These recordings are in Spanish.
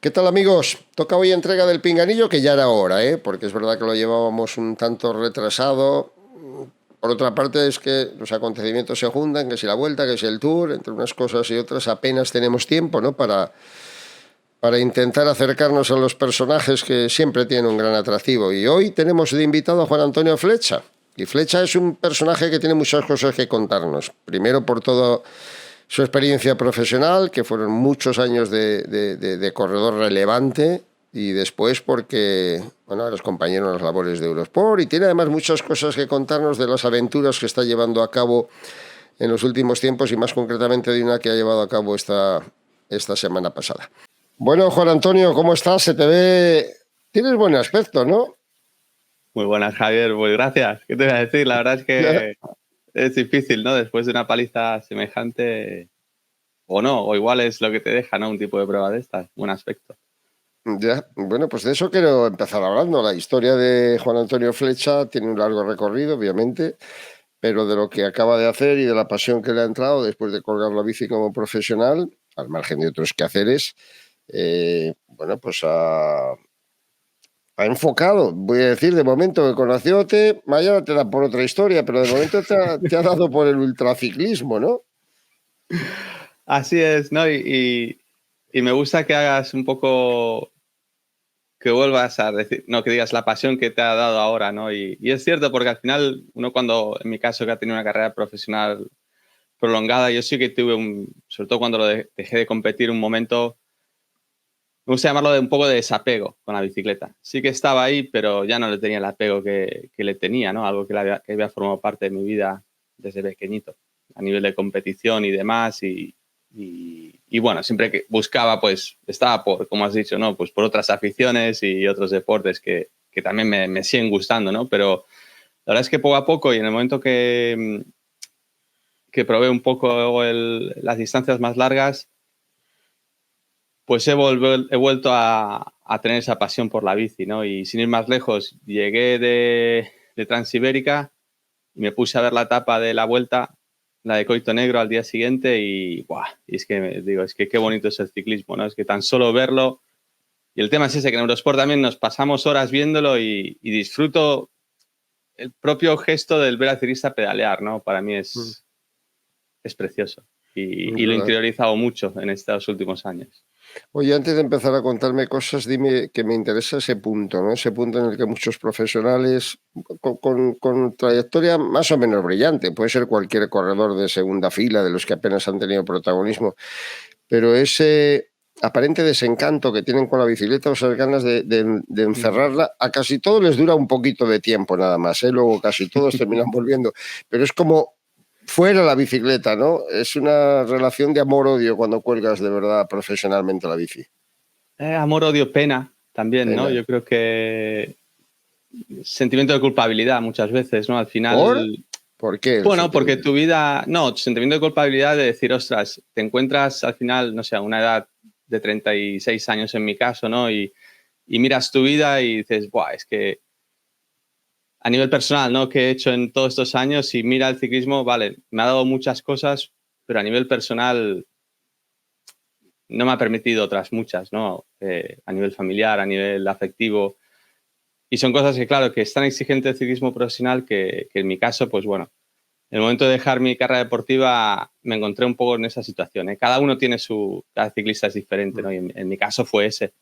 ¿Qué tal, amigos? Toca hoy entrega del pinganillo, que ya era hora, ¿eh? Porque es verdad que lo llevábamos un tanto retrasado. Por otra parte, es que los acontecimientos se juntan, que si la vuelta, que si el tour, entre unas cosas y otras, apenas tenemos tiempo, ¿no? Para intentar acercarnos a los personajes que siempre tienen un gran atractivo. Y hoy tenemos de invitado a Juan Antonio Flecha. Y Flecha es un personaje que tiene muchas cosas que contarnos. Primero, por todo su experiencia profesional, que fueron muchos años de corredor relevante, y después porque, bueno, eres compañero en las labores de Eurosport y tiene además muchas cosas que contarnos de las aventuras que está llevando a cabo en los últimos tiempos y más concretamente de una que ha llevado a cabo esta semana pasada. Bueno, Juan Antonio, ¿cómo estás? Se te ve... Tienes buen aspecto, ¿no? Muy buenas, Javier. Pues gracias. ¿Qué te voy a decir? La verdad es que es difícil, ¿no? Después de una paliza semejante, o no, o igual es lo que te deja, ¿no? Un tipo de prueba de estas, buen aspecto. Ya, bueno, pues de eso quiero empezar hablando. La historia de Juan Antonio Flecha tiene un largo recorrido, obviamente, pero de lo que acaba de hacer y de la pasión que le ha entrado después de colgar la bici como profesional, al margen de otros quehaceres, bueno, pues ha enfocado, voy a decir, de momento que conocióte, mañana te da por otra historia, pero de momento te ha dado por el ultraciclismo, ¿no? Así es, ¿no? Y me gusta que hagas un poco, que vuelvas a decir, no, que digas la pasión que te ha dado ahora, ¿no? Y es cierto, porque al final, uno cuando, en mi caso, que ha tenido una carrera profesional prolongada, yo sí que tuve sobre todo cuando dejé de competir, un momento, me gusta llamarlo de un poco de desapego con la bicicleta. Sí que estaba ahí, pero ya no le tenía el apego que le tenía, ¿no? Algo que había formado parte de mi vida desde pequeñito, a nivel de competición y demás. Y bueno, siempre que buscaba, pues estaba por, como has dicho, ¿no? Pues por otras aficiones y otros deportes que también me siguen gustando, ¿no? Pero la verdad es que poco a poco y en el momento que probé un poco las distancias más largas, pues he vuelto a tener esa pasión por la bici, ¿no? Y sin ir más lejos, llegué de Transibérica y me puse a ver la etapa de la vuelta, la de Coito Negro, al día siguiente y, ¡buah! Y es que digo, es que qué bonito es el ciclismo, ¿no? Es que tan solo verlo. Y el tema es ese, que en Eurosport también nos pasamos horas viéndolo y disfruto el propio gesto del ver al ciclista pedalear, ¿no? Para mí es precioso y lo he interiorizado mucho en estos últimos años. Oye, antes de empezar a contarme cosas, dime que me interesa ese punto, ¿no? Ese punto en el que muchos profesionales con trayectoria más o menos brillante, puede ser cualquier corredor de segunda fila, de los que apenas han tenido protagonismo, pero ese aparente desencanto que tienen con la bicicleta o esas ganas de encerrarla, a casi todos les dura un poquito de tiempo nada más, ¿eh? Luego casi todos terminan volviendo, pero es como... Fuera la bicicleta, ¿no? Es una relación de amor-odio cuando cuelgas de verdad profesionalmente la bici. Amor, odio, pena también, Pena. ¿no? Yo creo que sentimiento de culpabilidad muchas veces, ¿no? Al ¿Por? final, ¿Por qué? bueno, porque tu vida, no, sentimiento de culpabilidad de decir, ostras, te encuentras al final, no sé, a una edad de 36 años en mi caso, ¿no? Y miras tu vida y dices, buah, es que a nivel personal, ¿no? Que he hecho en todos estos años y mira el ciclismo, vale, me ha dado muchas cosas, pero a nivel personal no me ha permitido otras muchas, ¿no? A nivel familiar, a nivel afectivo. Y son cosas que, claro, que es tan exigente el ciclismo profesional que en mi caso, pues bueno, en el momento de dejar mi carrera deportiva me encontré un poco en esa situación, ¿eh? Cada uno tiene cada ciclista es diferente, ¿no? Y en mi caso fue ese.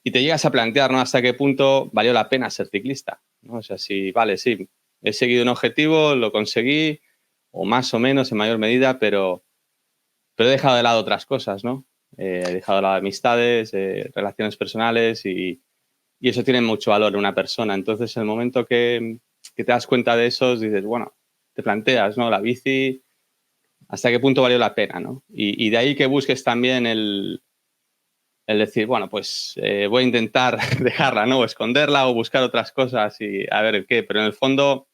Y te llegas a plantear, ¿no? Hasta qué punto valió la pena ser ciclista, ¿no? O sea, si, vale, sí, he seguido un objetivo, lo conseguí, o más o menos en mayor medida, pero he dejado de lado otras cosas, ¿no? He dejado de lado amistades, relaciones personales y eso tiene mucho valor en una persona. Entonces, en el momento que te das cuenta de eso, dices, bueno, te planteas, ¿no? La bici, ¿hasta qué punto valió la pena, ¿no? Y de ahí que busques también el decir, bueno, pues voy a intentar dejarla, ¿no? O esconderla o buscar otras cosas y a ver qué. Pero en el fondo,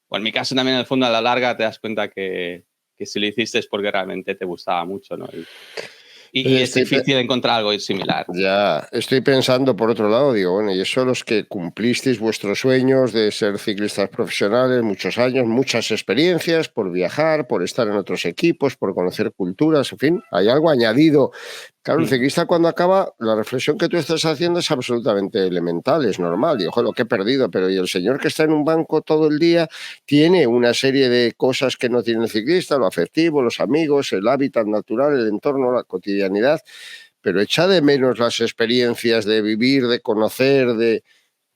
o en mi caso también en el fondo a la larga te das cuenta que si lo hiciste es porque realmente te gustaba mucho, ¿no? Y es difícil encontrar algo similar. Ya, estoy pensando por otro lado, digo, bueno, y eso los que cumplisteis vuestros sueños de ser ciclistas profesionales, muchos años, muchas experiencias, por viajar, por estar en otros equipos, por conocer culturas, en fin, hay algo añadido Claro, el ciclista cuando acaba, la reflexión que tú estás haciendo es absolutamente elemental, es normal. Y ojo, lo que he perdido, pero y el señor que está en un banco todo el día tiene una serie de cosas que no tiene el ciclista, lo afectivo, los amigos, el hábitat natural, el entorno, la cotidianidad, pero echa de menos las experiencias de vivir, de conocer,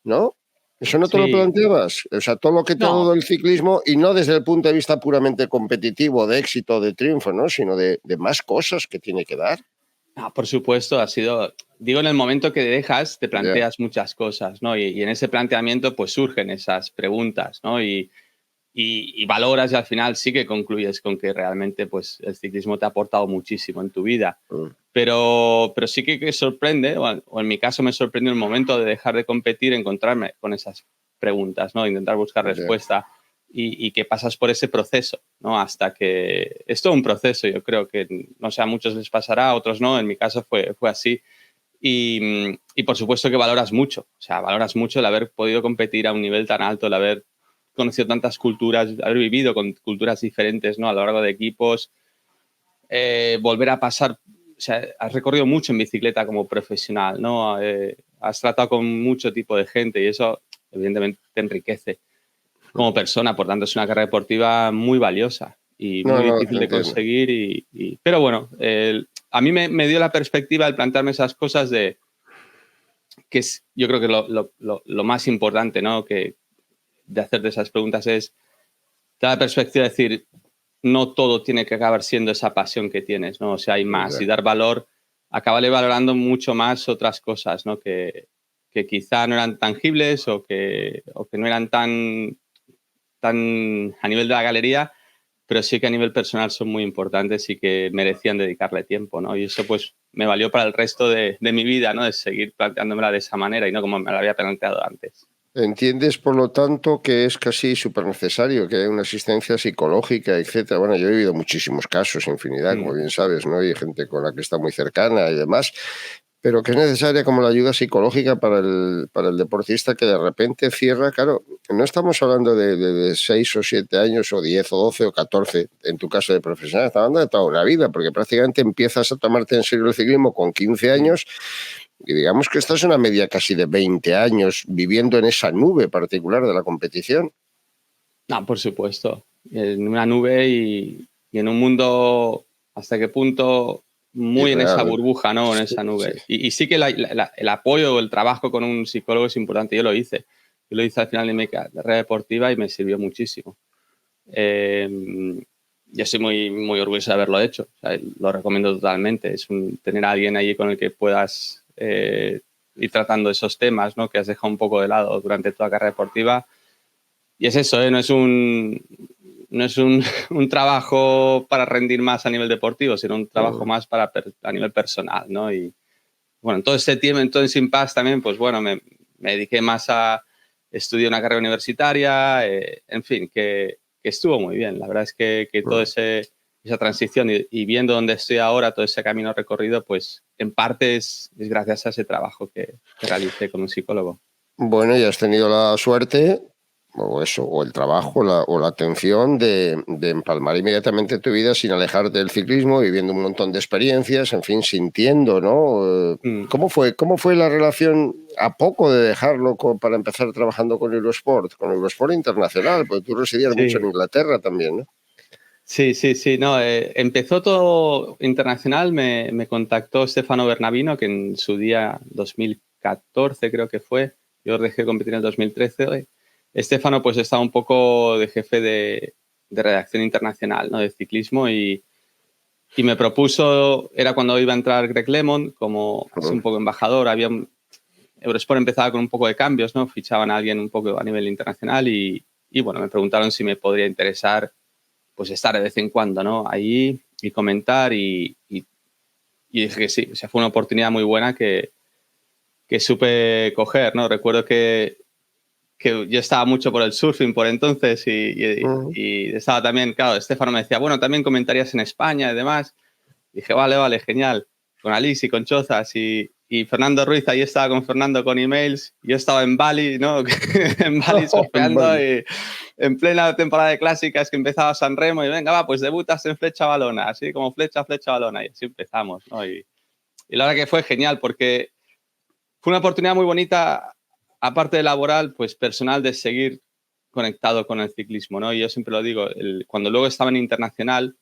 ¿no? ¿Eso no te lo Sí, planteabas? O sea, todo lo que te ha no, dado el ciclismo, y no desde el punto de vista puramente competitivo, de éxito, de triunfo, ¿no? Sino de más cosas que tiene que dar. por supuesto, ha sido, digo, en el momento que dejas, te Ya. planteas muchas cosas, ¿no? Y en ese planteamiento, pues surgen esas preguntas, ¿no? Y valoras y al final sí que concluyes con que realmente pues, el ciclismo te ha aportado muchísimo en tu vida. Mm. Pero sí que sorprende, o en mi caso me sorprendió el momento de dejar de competir, encontrarme con esas preguntas, ¿no? Intentar buscar Ya. respuesta y que pasas por ese proceso, ¿no? Hasta que... Es todo un proceso, yo creo que, no sé, a muchos les pasará, a otros no, en mi caso fue así. Y por supuesto que valoras mucho, o sea, valoras mucho el haber podido competir a un nivel tan alto, el haber conocido tantas culturas, haber vivido con culturas diferentes, ¿no? A lo largo de equipos, volver a pasar, o sea, has recorrido mucho en bicicleta como profesional, ¿no? Has tratado con mucho tipo de gente y eso evidentemente te enriquece como persona, por tanto es una carrera deportiva muy valiosa y No, muy no, difícil te de entiendo. conseguir pero bueno, a mí me dio la perspectiva el plantearme esas cosas de que es, yo creo que lo más importante, ¿no? Que de hacerte esas preguntas es dar la perspectiva de decir, no todo tiene que acabar siendo esa pasión que tienes, ¿no? O sea, hay más. Y Ya. dar valor, acabarle valorando mucho más otras cosas, ¿no? Que quizá no eran tangibles o que no eran tan a nivel de la galería, pero sí que a nivel personal son muy importantes y que merecían dedicarle tiempo, ¿no? Y eso pues me valió para el resto de mi vida, ¿no? De seguir planteándomela de esa manera y no como me la había planteado antes. Entiendes, por lo tanto, que es casi súper necesario que haya una asistencia psicológica, etcétera. Bueno, yo he vivido muchísimos casos, infinidad, como Mm. bien sabes, ¿no? Y gente con la que está muy cercana y demás, pero que es necesaria como la ayuda psicológica para el deportista que de repente cierra. Claro, no estamos hablando de 6 o 7 años o 10 o 12 o 14 en tu caso de profesional, estamos hablando de toda una vida, porque prácticamente empiezas a tomarte en serio el ciclismo con 15 Mm. años y digamos que esta es una media casi de 20 años viviendo en esa nube particular de la competición. No, por supuesto. En una nube y en un mundo, hasta qué punto, muy en esa Irreal. burbuja, ¿no? En Sí, esa sí. nube. Y sí que el apoyo o el trabajo con un psicólogo es importante. Yo lo hice. Yo lo hice al final de mi carrera deportiva y me sirvió muchísimo. Yo estoy muy orgulloso de haberlo hecho. O sea, lo recomiendo totalmente. Tener a alguien allí con el que puedas ir tratando esos temas, ¿no? Que has dejado un poco de lado durante toda la carrera deportiva. Y es eso, ¿eh? No es un trabajo para rendir más a nivel deportivo, sino un trabajo Mm. más a nivel personal, ¿no? Y bueno, en todo ese tiempo, en todo ese impasse también, pues bueno, me dediqué más a estudiar una carrera universitaria, en fin, que estuvo muy bien. La verdad es que toda Mm. esa transición y viendo dónde estoy ahora, todo ese camino recorrido, pues en parte es gracias a ese trabajo que realicé con un psicólogo. Bueno, y has tenido la suerte, o eso, o el trabajo, o la atención de empalmar inmediatamente tu vida sin alejarte del ciclismo, viviendo un montón de experiencias, en fin, sintiendo, ¿no? Mm, ¿Cómo fue la relación a poco de dejarlo para empezar trabajando con Eurosport Internacional? Porque tú residías mucho en sí. Inglaterra también, ¿no? Sí, sí, sí. No, empezó todo internacional. Me contactó Stefano Bernabino, que en su día, 2014 creo que fue, yo dejé de competir en el 2013. Stefano pues estaba un poco de jefe de redacción internacional, ¿no? De ciclismo y me propuso, era cuando iba a entrar Greg LeMond como así un Mm. poco embajador. Eurosport empezaba con un poco de cambios, ¿no? Fichaban a alguien un poco a nivel internacional y bueno, me preguntaron si me podría interesar pues estar de vez en cuando, ¿no? Ahí y comentar y dije que sí. O sea, fue una oportunidad muy buena que supe coger, ¿no? Recuerdo que yo estaba mucho por el surfing por entonces Mm. y estaba también, claro, Estefano me decía, bueno, también comentarías en España y demás. Dije, vale, genial. Con Alice y con Chozas y Fernando Ruiz, ahí estaba con Fernando con emails. Yo estaba en Bali, ¿no? En Bali surfeando Vale. y en plena temporada de clásicas que empezaba San Remo y venga, va, pues debutas en flecha balona, así como flecha balona y así empezamos, ¿no? Y la verdad que fue genial porque fue una oportunidad muy bonita, aparte de laboral, pues personal, de seguir conectado con el ciclismo, ¿no? Y yo siempre lo digo, cuando luego estaba en internacional,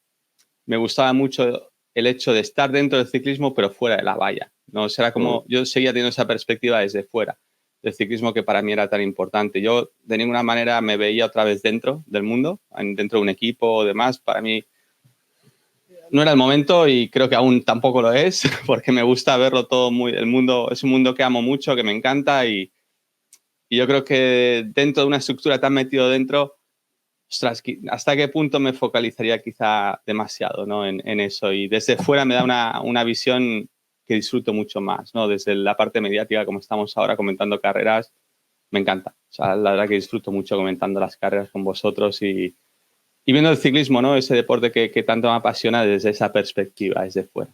me gustaba mucho el hecho de estar dentro del ciclismo, pero fuera de la valla, ¿no? O sea, era como, yo seguía teniendo esa perspectiva desde fuera del ciclismo que para mí era tan importante. Yo de ninguna manera me veía otra vez dentro del mundo, dentro de un equipo o demás. Para mí no era el momento y creo que aún tampoco lo es, porque me gusta verlo todo el mundo, es un mundo que amo mucho, que me encanta y yo creo que dentro de una estructura tan metido dentro, ostras, ¿hasta qué punto me focalizaría quizá demasiado, ¿no? en eso? Y desde fuera me da una visión que disfruto mucho más, ¿no? Desde la parte mediática, como estamos ahora comentando carreras, me encanta. O sea, la verdad que disfruto mucho comentando las carreras con vosotros y viendo el ciclismo, ¿no? Ese deporte que tanto me apasiona desde esa perspectiva, desde fuera.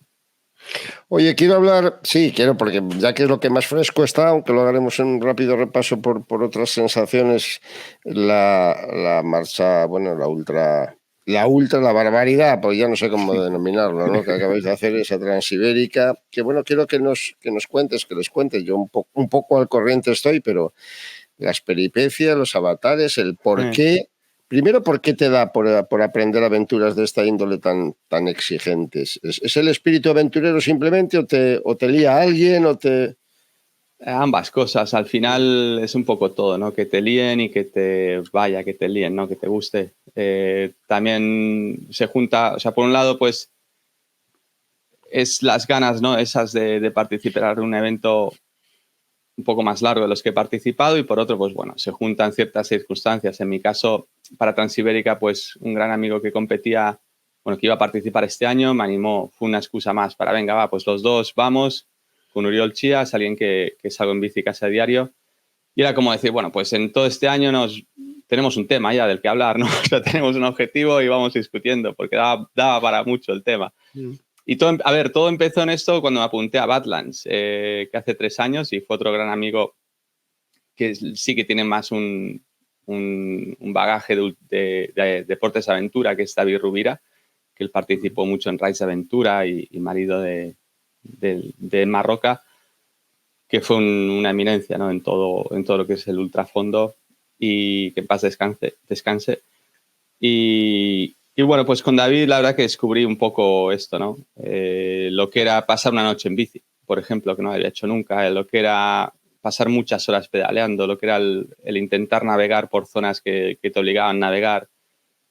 Oye, quiero hablar, sí, quiero, porque ya que es lo que más fresco está, aunque lo haremos en un rápido repaso por otras sensaciones, la marcha, bueno, la barbaridad, pues ya no sé cómo denominarlo, ¿no? Que acabáis de hacer esa transibérica, que bueno, quiero que les cuentes, yo un poco al corriente estoy, pero las peripecias, los avatares, el por qué. Primero, ¿por qué te da por aprender aventuras de esta índole tan exigentes? ¿Es el espíritu aventurero simplemente o te lía a alguien o te...? Ambas cosas. Al final es un poco todo, ¿no? Que te líen y que que te líen, ¿no? Que te guste. También se junta, o sea, por un lado, pues es las ganas, ¿no? Esas de participar en un evento un poco más largo de los que he participado y por otro, pues bueno, se juntan ciertas circunstancias. En mi caso, para Transibérica, pues un gran amigo que competía, bueno, que iba a participar este año, me animó, fue una excusa más para, venga, va, pues los dos vamos, con Uriol Chías, alguien que salgo en bici casi a diario. Y era como decir, bueno, pues en todo este año tenemos un tema ya del que hablar, ¿no? O sea, tenemos un objetivo y vamos discutiendo, porque daba para mucho el tema. Y todo empezó en esto cuando me apunté a Badlands, que hace 3 años, y fue otro gran amigo que sí que tiene más un bagaje de deportes de aventura, que es David Rubira, que él participó mucho en Raids de Aventura y marido de Marroca, que fue una eminencia, ¿no? en todo lo que es el ultrafondo, y que en paz descanse. Y bueno, pues con David la verdad que descubrí un poco esto, ¿no? Lo que era pasar una noche en bici, por ejemplo, que no había hecho nunca, lo que era pasar muchas horas pedaleando, lo que era el intentar navegar por zonas que te obligaban a navegar,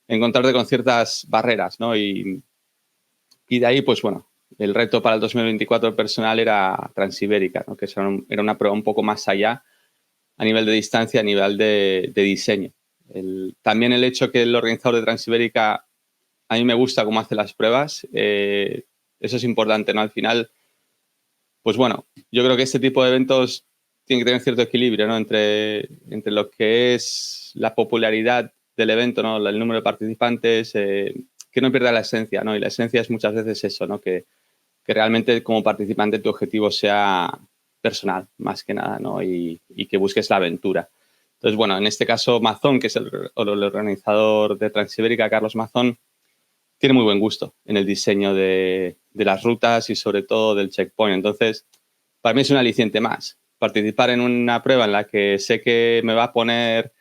encontrarte con ciertas barreras, ¿no? Y de ahí, pues bueno, el reto para el 2024 personal era Transibérica, ¿no? Que era una prueba un poco más allá a nivel de distancia, a nivel de diseño. También el hecho que el organizador de Transibérica, a mí me gusta cómo hace las pruebas, eso es importante, ¿no? Al final, pues bueno, yo creo que este tipo de eventos tienen que tener cierto equilibrio, ¿no? Entre lo que es la popularidad del evento, ¿no? El número de participantes, que no pierda la esencia, ¿no? Y la esencia es muchas veces eso, ¿no? Que realmente como participante tu objetivo sea personal, más que nada, ¿no? Y que busques la aventura. Entonces, bueno, en este caso Mazón, que es el organizador de Transibérica, Carlos Mazón, tiene muy buen gusto en el diseño de las rutas y sobre todo del checkpoint. Entonces, para mí es un aliciente más. Participar en una prueba en la que sé que me va a poner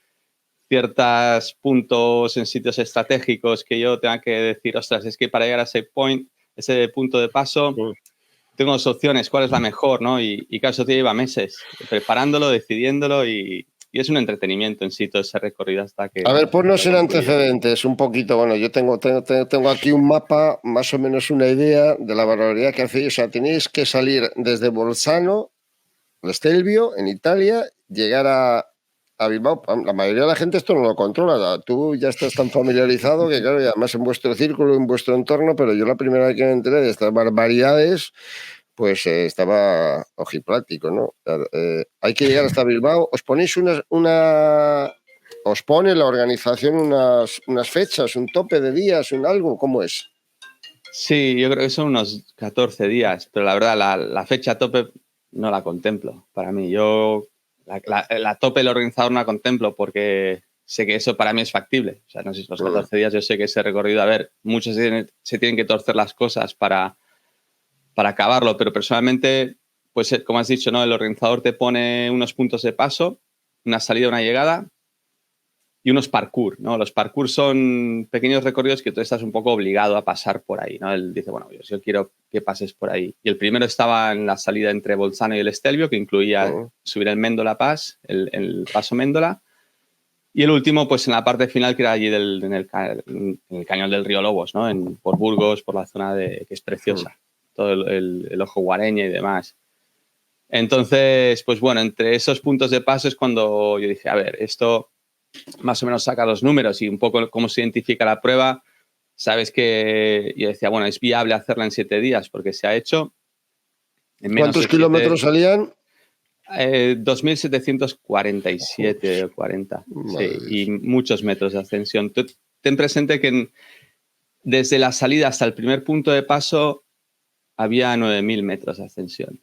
ciertos puntos en sitios estratégicos que yo tenga que decir, ostras, es que para llegar a ese point, ese punto de paso, tengo 2 opciones, ¿cuál es la mejor? ¿No? Y claro, eso te lleva meses preparándolo, decidiéndolo y es un entretenimiento en sí todo ese recorrido hasta que... A ver, ponnos en antecedentes un poquito. Bueno, yo tengo aquí un mapa, más o menos una idea de la barbaridad que hacéis. O sea, tenéis que salir desde Bolzano, Stelvio, en Italia, llegar a Bilbao. La mayoría de la gente esto no lo controla. Tú ya estás tan familiarizado que, claro, y además en vuestro círculo, en vuestro entorno, pero yo la primera vez que me enteré de estas barbaridades, pues estaba ojiplático, ¿no? Hay que llegar hasta Bilbao. ¿Os ponéis os pone la organización unas fechas, un tope de días, un algo? ¿Cómo es? Sí, yo creo que son unos 14 días, pero la verdad la fecha tope no la contemplo para mí. Yo la tope del organizador no la contemplo porque sé que eso para mí es factible. O sea, no sé si los 14 días yo sé que ese recorrido, a ver, muchos se tienen que torcer las cosas para para acabarlo, pero personalmente, pues como has dicho, ¿no? El organizador te pone unos puntos de paso, una salida, una llegada y unos parkour, ¿no? Los parkour son pequeños recorridos que tú estás un poco obligado a pasar por ahí, ¿no? Él dice, bueno, yo quiero que pases por ahí. Y el primero estaba en la salida entre Bolzano y el Estelvio, que incluía subir el Méndola Pass, el paso Méndola. Y el último, pues en la parte final, que era allí en el cañón del río Lobos, ¿no? Por Burgos, por la zona que es preciosa. Todo el ojo Guareña y demás. Entonces, pues bueno, entre esos puntos de paso es cuando yo dije, a ver, esto más o menos saca los números y un poco cómo se identifica la prueba. Sabes que yo decía, bueno, es viable hacerla en 7 días porque se ha hecho en menos ¿Cuántos de kilómetros salían? 2.747 o 40. Sí, y muchos metros de ascensión. Ten presente que desde la salida hasta el primer punto de paso había 9.000 metros de ascensión.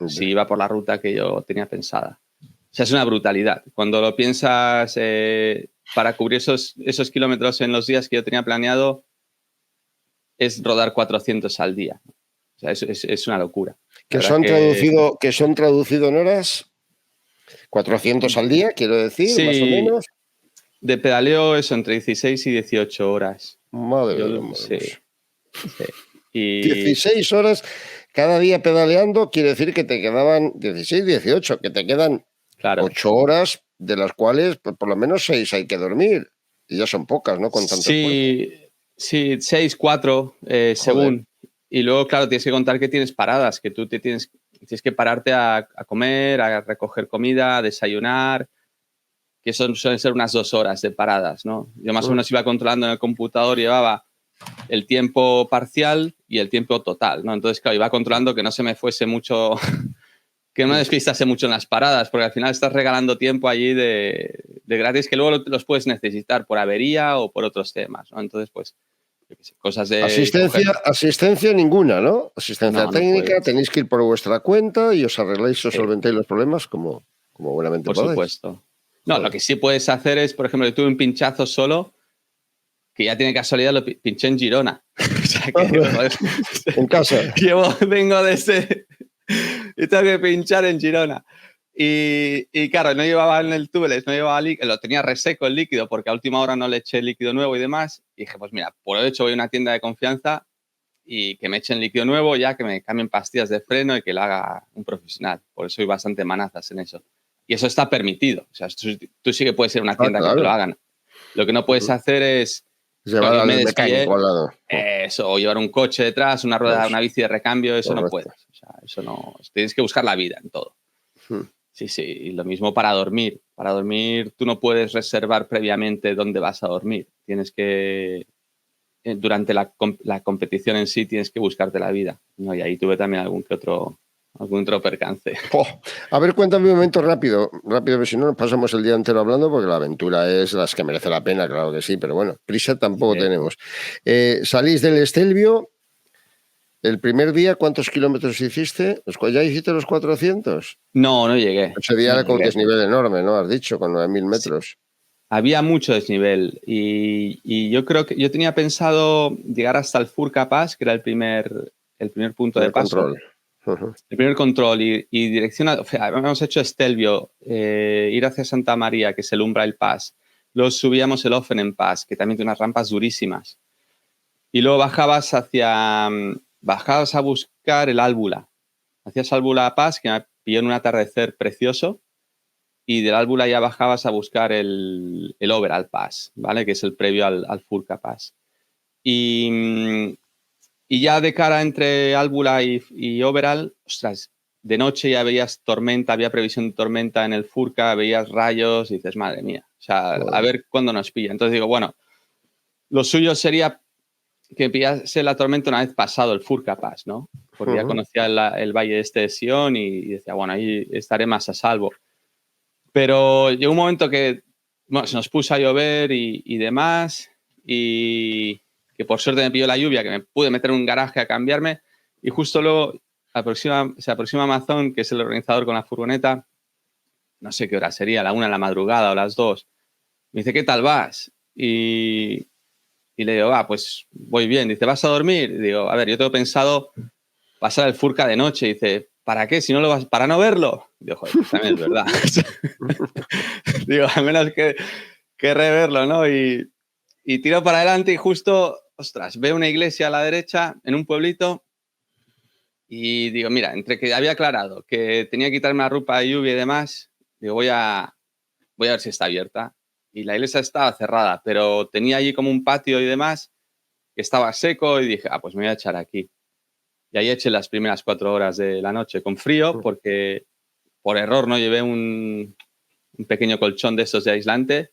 Si iba por la ruta que yo tenía pensada. O sea, es una brutalidad. Cuando lo piensas, para cubrir esos kilómetros en los días que yo tenía planeado, es rodar 400 al día. O sea, es una locura. Que son traducido en horas, 400 al día, quiero decir, sí, más o menos. De pedaleo eso, entre 16 y 18 horas. Madre mía. Sí. Y 16 horas cada día pedaleando quiere decir que te quedaban 16, 18, que te quedan 8 horas, de las cuales por lo menos 6 hay que dormir. Y ya son pocas, ¿no? Con tanto esfuerzo. Sí, 6, 4, según. Y luego, claro, tienes que contar que tienes paradas, que tú tienes que pararte a comer, a recoger comida, a desayunar, que suelen ser unas 2 horas de paradas, ¿no? Yo más o menos iba controlando en el computador, llevaba el tiempo parcial y el tiempo total, ¿no? Entonces, claro, iba controlando que no se me fuese mucho, que no me despistase mucho en las paradas, porque al final estás regalando tiempo allí de gratis que luego los puedes necesitar por avería o por otros temas, ¿no? Entonces, pues, yo qué sé, cosas de... Asistencia ninguna, ¿no? Asistencia técnica, no tenéis que ir por vuestra cuenta y os arregláis, os solventáis los problemas como buenamente por podáis. Supuesto. No, lo que sí puedes hacer es, por ejemplo, yo tuve un pinchazo solo que ya tiene casualidad, lo pinché en Girona. O sea que, en casa. Vengo desde... y tengo que pinchar en Girona. Y claro, no llevaba en el tubeless, no llevaba líquido, lo tenía reseco el líquido porque a última hora no le eché líquido nuevo y demás. Y dije, pues mira, por lo hecho voy a una tienda de confianza y que me echen líquido nuevo, ya que me cambien pastillas de freno y que lo haga un profesional. Por eso hay bastante manazas en eso. Y eso está permitido. O sea, tú sí que puedes ir a una tienda que te lo hagan. Lo que no puedes hacer es llevar al mecánico al lado. Eso, o llevar un coche detrás, una rueda, una bici de recambio, eso no puedes. O sea, eso no. Tienes que buscar la vida en todo. Sí, y lo mismo para dormir. Para dormir tú no puedes reservar previamente dónde vas a dormir. Tienes que, durante la competición en sí, tienes que buscarte la vida, ¿no? Y ahí tuve también algún otro percance. A ver, cuéntame un momento rápido, que si no nos pasamos el día entero hablando, porque la aventura es las que merece la pena, claro que sí, pero bueno, prisa tampoco tenemos. Salís del Estelvio, el primer día, ¿cuántos kilómetros hiciste? ¿Ya hiciste los 400? No llegué. Ese día era con desnivel enorme, ¿no? Has dicho, con 9.000 metros. Sí. Había mucho desnivel y yo creo que yo tenía pensado llegar hasta el Furka Pass, que era el primer punto de paso. Control. El primer control y dirección. Hemos hecho Estelvio, ir hacia Santa María, que es el Umbrail Pass. Luego subíamos el Offenen Pass, que también tiene unas rampas durísimas. Y luego bajabas a buscar el Álbula. Hacías Álbula Pass, que me pilló en un atardecer precioso. Y del Álbula ya bajabas a buscar el Overall Pass, ¿vale? Que es el previo al Furka Pass. Y ya de cara entre Álbula y Overall, ostras, de noche ya veías tormenta, había previsión de tormenta en el Furka, veías rayos y dices, madre mía, o sea, a ver cuándo nos pilla. Entonces digo, bueno, lo suyo sería que pillase la tormenta una vez pasado el Furka Pass, ¿no? Porque ya conocía el valle este de Sion y decía, bueno, ahí estaré más a salvo. Pero llegó un momento que se nos puso a llover y demás, y que por suerte me pilló la lluvia, que me pude meter en un garaje a cambiarme, y justo luego se aproxima Amazon, que es el organizador con la furgoneta, no sé qué hora sería, a la 1 de la madrugada o las 2. Me dice, ¿qué tal vas? Y le digo, pues voy bien. Dice, ¿vas a dormir? Y digo, a ver, yo tengo pensado pasar el Furca de noche. Y dice, ¿para qué? Si no lo vas, ¿para no verlo? Y digo, joder, pues también es verdad. Digo, al menos que reverlo, ¿no? Y tiro para adelante y justo, ostras, veo una iglesia a la derecha en un pueblito y digo, mira, entre que había aclarado que tenía que quitarme la ropa de lluvia y demás, digo, voy a ver si está abierta. Y la iglesia estaba cerrada, pero tenía allí como un patio y demás que estaba seco y dije, pues me voy a echar aquí. Y ahí eché las primeras 4 horas de la noche con frío porque por error no llevé un pequeño colchón de esos de aislante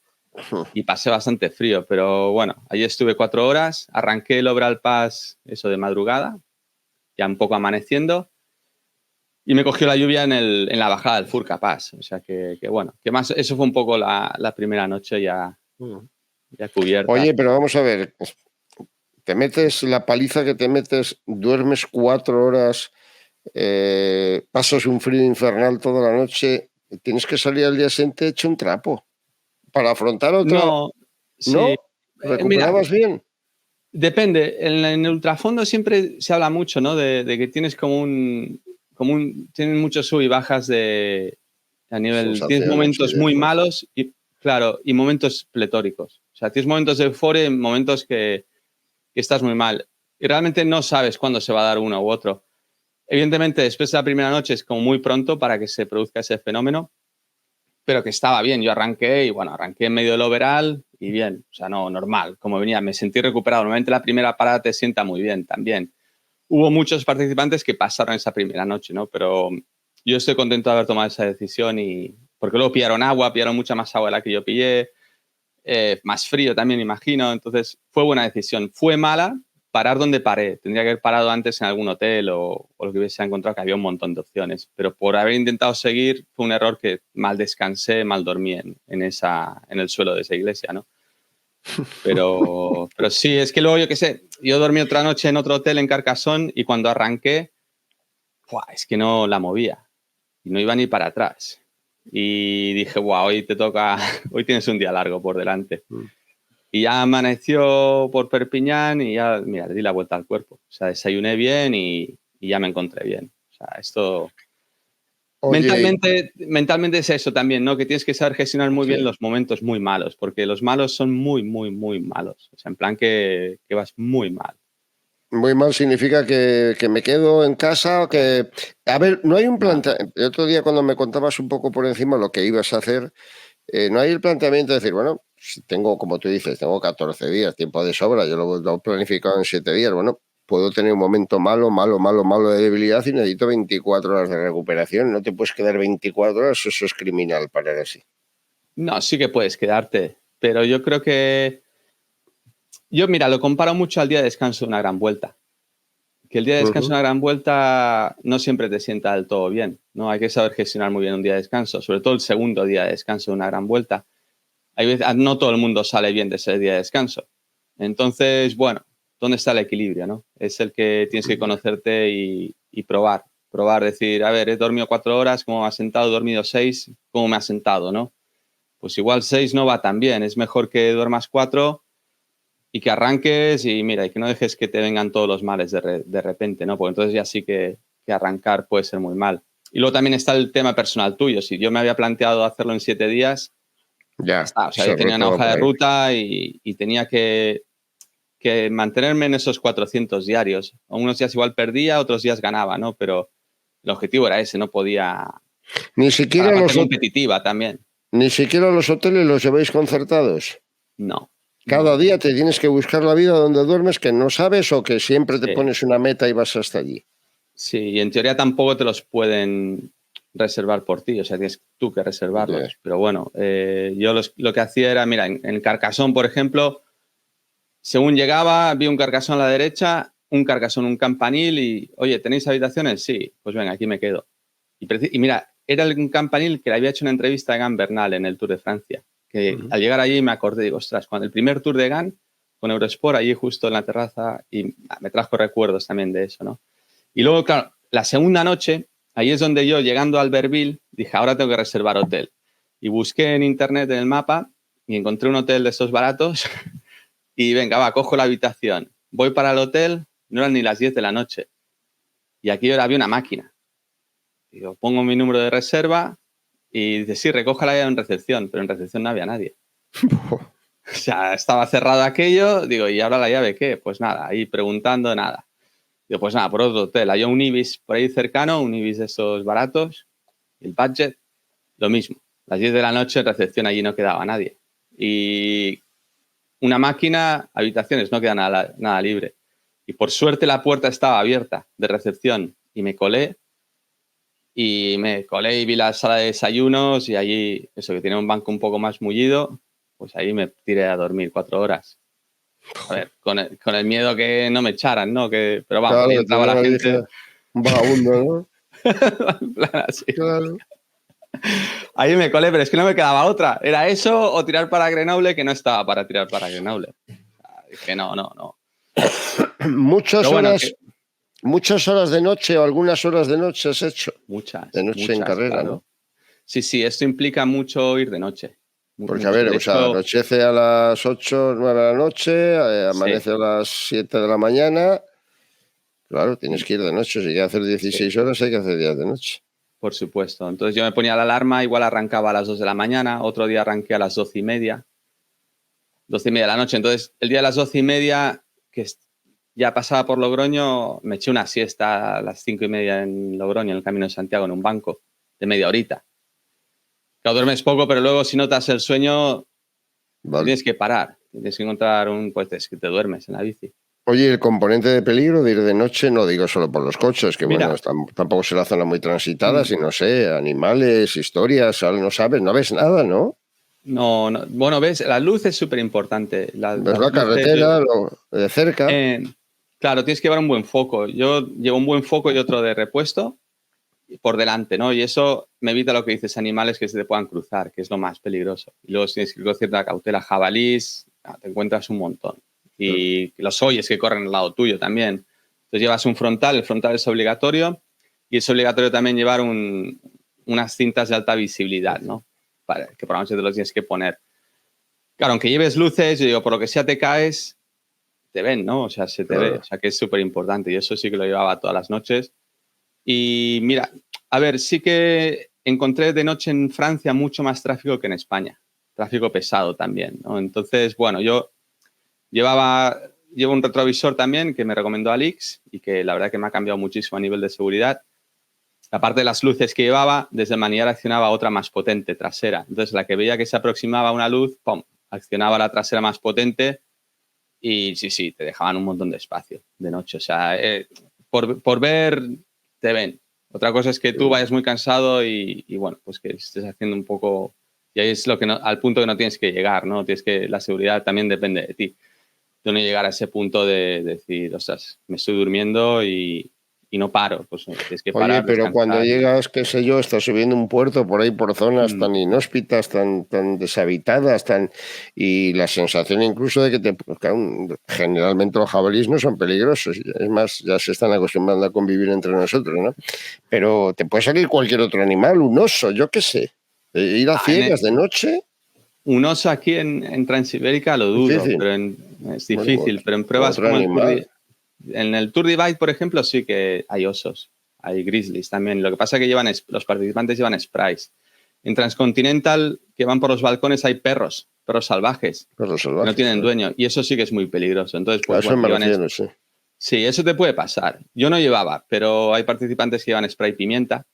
y pasé bastante frío, pero bueno, allí estuve 4 horas, arranqué el Obral Pass eso de madrugada, ya un poco amaneciendo, y me cogió la lluvia en la bajada del Furca Pass, o sea que bueno, que más, eso fue un poco la primera noche ya cubierta. Oye, pero vamos a ver, te metes la paliza que te metes, duermes 4 horas, pasas un frío infernal toda la noche, tienes que salir al día siguiente hecho un trapo para afrontar otra. No, sí, ¿No? mira, ¿Recuperabas bien? depende. En el ultrafondo siempre se habla mucho, ¿no? De que tienes tienen muchos sub y bajas a nivel, tienes Sensaciones y momentos de muy fuerza. malos y, claro, y momentos pletóricos. O sea, tienes momentos de euforia y momentos que estás muy mal. Y realmente no sabes cuándo se va a dar uno u otro. Evidentemente, después de la primera noche es como muy pronto para que se produzca ese fenómeno, pero que estaba bien. Yo arranqué y bueno, arranqué en medio del overall y bien, o sea, no, normal, como venía, me sentí recuperado. Normalmente la primera parada te sienta muy bien también. Hubo muchos participantes que pasaron esa primera noche, ¿no? Pero yo estoy contento de haber tomado esa decisión y porque luego pillaron agua, pillaron mucha más agua de la que yo pillé, más frío también, imagino. Entonces fue buena decisión. Fue mala parar donde paré. Tendría que haber parado antes en algún hotel o lo que hubiese encontrado, que había un montón de opciones. Pero por haber intentado seguir, fue un error que mal descansé, mal dormí en el suelo de esa iglesia, ¿no? Pero sí, es que luego, yo qué sé, yo dormí otra noche en otro hotel en Carcassonne y cuando arranqué, ¡buah!, es que no la movía y no iba ni para atrás. Y dije, ¡buah!, hoy te toca, hoy tienes un día largo por delante. Y ya amaneció por Perpiñán y ya, mira, le di la vuelta al cuerpo. O sea, desayuné bien y ya me encontré bien. O sea, esto... Oye, Mentalmente es eso también, ¿no? Que tienes que saber gestionar muy bien sí, los momentos muy malos, porque los malos son muy, muy, muy malos. O sea, en plan que vas muy mal. muy mal significa que me quedo en casa o que... A ver, no hay un Nada. planteamiento... El otro día cuando me contabas un poco por encima lo que ibas a hacer, no hay el planteamiento de decir, bueno, si tengo, como tú dices, tengo 14 días, tiempo de sobra, yo lo he planificado en 7 días, bueno, puedo tener un momento malo, malo, malo, malo de debilidad y necesito 24 horas de recuperación. No te puedes quedar 24 horas, eso es criminal parar así. No, sí que puedes quedarte, pero yo creo que... Yo, mira, lo comparo mucho al día de descanso de una gran vuelta. Que el día de descanso de una gran vuelta no siempre te sienta del todo bien, ¿no? Hay que saber gestionar muy bien un día de descanso, sobre todo el segundo día de descanso de una gran vuelta. Hay veces, no todo el mundo sale bien de ese día de descanso. Entonces, bueno, ¿dónde está el equilibrio, no? Es el que tienes que conocerte y probar. Probar, decir, a ver, he dormido 4 horas, ¿cómo me ha sentado? He dormido 6, ¿cómo me ha sentado, no? Pues igual 6 no va tan bien. Es mejor que duermas 4 y que arranques y mira, y que no dejes que te vengan todos los males de repente, ¿no? Porque entonces ya sí que arrancar puede ser muy mal. Y luego también está el tema personal tuyo. Si yo me había planteado hacerlo en 7 días, ya Ya, está. O sea, yo se tenía una rotaba hoja por de ahí. ruta y tenía que mantenerme en esos 400 diarios. Unos días igual perdía, otros días ganaba, ¿no? Pero el objetivo era ese, no podía... Ni Para siquiera la parte los, competitiva también. ni siquiera los hoteles los lleváis concertados. No, Cada no. día te tienes que buscar la vida donde duermes que no sabes o que siempre te Sí, pones una meta y vas hasta allí. sí, y en teoría tampoco te los pueden reservar por ti, o sea, tienes tú que Ya. reservarlos. Pero bueno, yo lo que hacía era, mira, en Carcassonne, por ejemplo, según llegaba, vi un Carcassonne a la derecha, un Carcassonne, un campanil y, oye, ¿tenéis habitaciones? Sí, pues venga, aquí me quedo. Y mira, era un campanil que le había hecho una entrevista a Egan Bernal en el Tour de Francia, que al llegar allí me acordé, digo, ostras, cuando el primer Tour de Egan con Eurosport, allí justo en la terraza, y me trajo recuerdos también de eso, ¿no? Y luego, claro, la segunda noche, ahí es donde yo, llegando a Albertville, dije, ahora tengo que reservar hotel. Y busqué en internet, en el mapa, y encontré un hotel de estos baratos, y venga, va, cojo la habitación. Voy para el hotel, no eran ni las 10 de la noche. Y aquí ahora había una máquina. Digo, pongo mi número de reserva y dice, sí, recójala ya en recepción, pero en recepción no había nadie. O sea, estaba cerrado aquello, digo, ¿y ahora la llave qué? Pues nada, ahí preguntando, nada. Digo, pues nada, por otro hotel. Hay un Ibis por ahí cercano, un Ibis de esos baratos, el budget, lo mismo. A las 10 de la noche en recepción allí no quedaba nadie. Y una máquina, habitaciones, no queda nada libre. Y por suerte la puerta estaba abierta de recepción y me colé. Y vi la sala de desayunos y allí, eso que tiene un banco un poco más mullido, pues ahí me tiré a dormir 4 horas. A ver, con el miedo que no me echaran, ¿no? Pero vamos, Claro, ahí que entraba la tenía gente. un vagabundo, ¿no? En plan así. Claro. Ahí me colé, pero es que no me quedaba otra. Era eso o tirar para Grenoble, que no estaba para tirar para Grenoble. Dije, no. Muchas Pero bueno, horas, muchas horas de noche o algunas horas de noche has hecho. De noche en carrera, claro. ¿no? Sí, esto implica mucho ir de noche. Porque, a Mucho. ver, De o sea, hecho, anochece a las 8 9 de la noche, sí, amanece a las 7 de la mañana. Claro, tienes que ir de noche. Si quieres hacer sí. 16 horas, hay que hacer días de noche. Por supuesto. Entonces yo me ponía la alarma, igual arrancaba a las 2 de la mañana, otro día arranqué a las 12:30, 12:30 de la noche. Entonces el día de las 12:30, que ya pasaba por Logroño, me eché una siesta a las 5:30 en Logroño, en el Camino de Santiago, en un banco, de media horita. Claro, duermes poco, pero luego si notas el sueño, Vale. tienes que parar. Tienes que encontrar pues es que te duermes en la bici. Oye, el componente de peligro de ir de noche, no digo solo por los coches, que bueno, Mira, tampoco es la zona muy transitada, sino sé, animales, historias, no sabes, no ves nada, ¿no? no. Bueno, ves, la luz es súper importante. Ves la Las luces, carretera de cerca. claro, tienes que llevar un buen foco. Yo llevo un buen foco y otro de repuesto por delante, ¿no? Y eso me evita lo que dices, animales que se te puedan cruzar, que es lo más peligroso. Y luego tienes que ir con cierta cautela, jabalís, te encuentras un montón. Y los oyes que corren al lado tuyo también. Entonces llevas un frontal, el frontal es obligatorio, y es obligatorio también llevar unas cintas de alta visibilidad, ¿no? Que por la noche te los tienes que poner. Claro, aunque lleves luces, yo digo, por lo que sea te caes, te ven, ¿no? O sea, se te ve. O sea, que es súper importante. Y eso sí que lo llevaba todas las noches. Y mira, a ver, sí que encontré de noche en Francia mucho más tráfico que en España. Tráfico pesado también, ¿no? Entonces, bueno, yo llevo un retrovisor también que me recomendó Alix y que la verdad que me ha cambiado muchísimo a nivel de seguridad. Aparte de las luces que llevaba, desde el manillar accionaba otra más potente, trasera. Entonces, la que veía que se aproximaba una luz, ¡pum!, accionaba la trasera más potente y sí, te dejaban un montón de espacio de noche. O sea, por ver, te ven. Otra cosa es que tú vayas muy cansado y bueno, pues que estés haciendo un poco... Y ahí es lo que al punto que no tienes que llegar, ¿no? La seguridad también depende de ti. De no llegar a ese punto de decir, ostras, me estoy durmiendo y no paro. Pues tienes que Oye, parar, pero cuando descansar. llegas, qué sé yo, estás subiendo un puerto por ahí por zonas tan inhóspitas, tan deshabitadas, y la sensación incluso de que generalmente los jabalíes no son peligrosos, es más, ya se están acostumbrando a convivir entre nosotros, ¿no? Pero te puede salir cualquier otro animal, un oso, yo qué sé. Ir a ciegas de noche, Un oso aquí en Transibérica lo dudo, difícil. pero es Bueno, difícil. Pero en pruebas otro como animal. en el Tour Divide, por ejemplo, sí que hay osos, hay grizzlies también. Lo que pasa es que los participantes llevan sprays. En Transcontinental, que van por los balcones, hay perros salvajes, Perros que no salvajes, tienen claro. dueño. Y eso sí que es muy peligroso. Entonces, A pues eso bueno, me refiero, sí. Sí, eso te puede pasar. Yo no llevaba, pero hay participantes que llevan spray pimienta,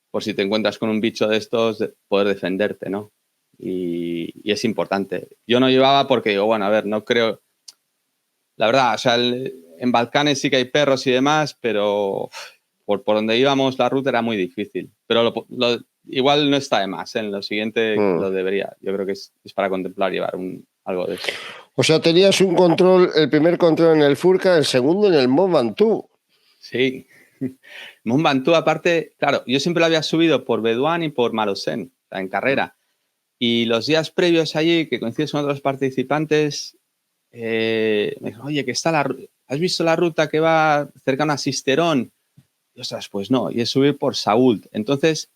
por si te encuentras con un bicho de estos, poder defenderte, ¿no? Y es importante. Yo no llevaba porque digo, bueno, a ver, no creo... La verdad, o sea, en Balcanes sí que hay perros y demás, pero por donde íbamos la ruta era muy difícil. Pero igual no está de más, ¿eh? En lo siguiente lo debería. Yo creo que es para contemplar llevar algo de eso. O sea, tenías un control, el primer control en el Furka, el segundo en el Mont Ventoux. Sí. Mont Ventoux, aparte, claro, yo siempre lo había subido por Bédoin y por Malocène, o sea, en carrera. Y los días previos allí, que coincides con otros participantes, me dijo, oye, que ¿has visto la ruta que va cercana a Sisterón? Y ostras, pues no, y es subir por Saúl. Entonces,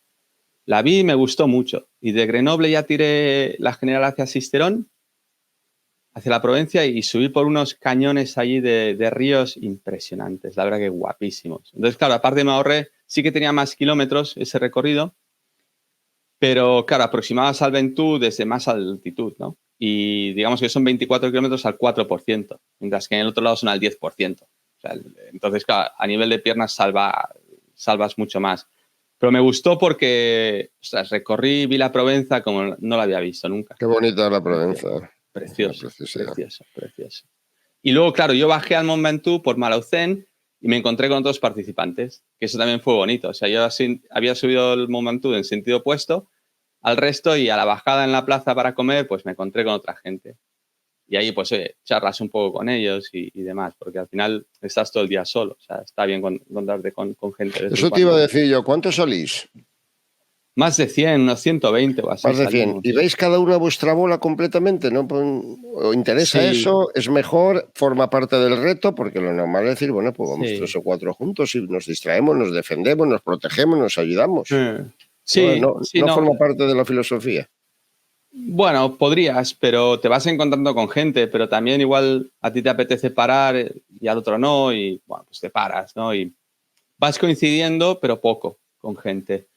la vi y me gustó mucho. Y de Grenoble ya tiré la general hacia Sisterón hacia la Provencia y subir por unos cañones allí de ríos impresionantes, la verdad que guapísimos. Entonces, claro, aparte me ahorré, sí que tenía más kilómetros ese recorrido, pero claro, aproximabas al Ventoux desde más altitud, ¿no? Y digamos que son 24 kilómetros al 4%, mientras que en el otro lado son al 10%. O sea, entonces, claro, a nivel de piernas salvas mucho más. Pero me gustó porque, ostras, recorrí Vila Provenza como no la había visto nunca. Qué bonita la Provenza. Precioso, precioso, precioso. Y luego, claro, yo bajé al Mont Ventoux por Malaucén y me encontré con otros participantes, que eso también fue bonito. O sea, yo había subido el Mont Ventoux en sentido opuesto al resto y a la bajada en la plaza para comer, pues me encontré con otra gente. Y ahí, pues, charlas un poco con ellos y demás, porque al final estás todo el día solo. O sea, está bien encontrarte con gente. Eso te iba a decir yo. ¿Cuántos salís? Más de 100, unos 120 o así. Más de 100. Salimos. ¿Y veis cada una vuestra bola completamente? ¿No? ¿Os interesa eso? ¿Es mejor? ¿Forma parte del reto? Porque lo normal es decir, bueno, pues vamos 3 o 4 juntos y nos distraemos, nos defendemos, nos protegemos, nos ayudamos. Sí, no forma parte de la filosofía. Bueno, podrías, pero te vas encontrando con gente, pero también igual a ti te apetece parar y al otro no, y bueno, pues te paras, ¿no? Y vas coincidiendo, pero poco con gente.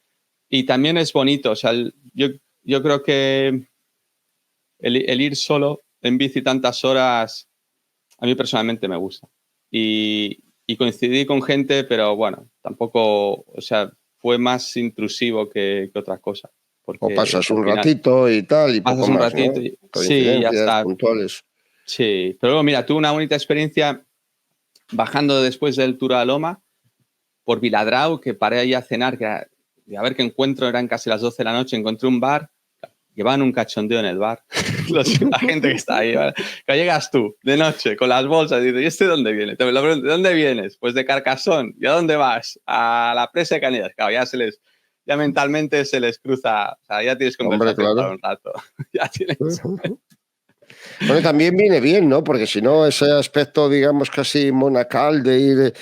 Y también es bonito, o sea, yo creo que el ir solo en bici tantas horas, a mí personalmente me gusta. Y coincidí con gente, pero bueno, tampoco, o sea, fue más intrusivo que otra cosa. O pasas un ratito y tal, y poco más, ratito, ¿no? Sí, ya está. Puntuales. Sí, pero luego, mira, tuve una bonita experiencia bajando después del Tour a Loma por Viladrau, que paré ahí a cenar, a ver qué encuentro, eran casi las 12 de la noche, encontré un bar, llevaban un cachondeo en el bar, la gente que está ahí, ¿vale? Que llegas tú, de noche, con las bolsas, y dices, ¿y este dónde viene? Te me lo pregunto, ¿de dónde vienes? Pues de Carcassonne. ¿Y a dónde vas? A la presa de Canillas. Claro, ya mentalmente se les cruza, o sea, ya tienes conversación para un rato. Ya tienes... Bueno, también viene bien, ¿no? Porque si no, ese aspecto, digamos, casi monacal de ir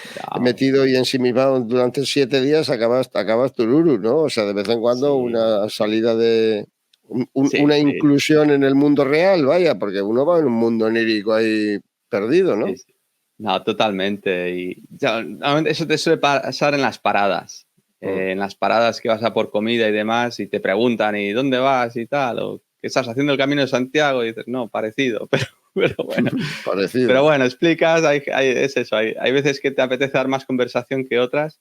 metido y ensimismado durante 7 días, acabas tururu, ¿no? O sea, de vez en cuando una salida de... una inclusión en el mundo real, vaya, porque uno va en un mundo onírico ahí perdido, ¿no? Sí. No, totalmente. Y eso te suele pasar en las paradas. En las paradas que vas a por comida y demás y te preguntan, ¿y dónde vas y tal? O ¿qué estás haciendo el Camino de Santiago? Y dices, no, parecido, pero bueno. Parecido. Pero bueno, explicas, es eso. Hay veces que te apetece dar más conversación que otras,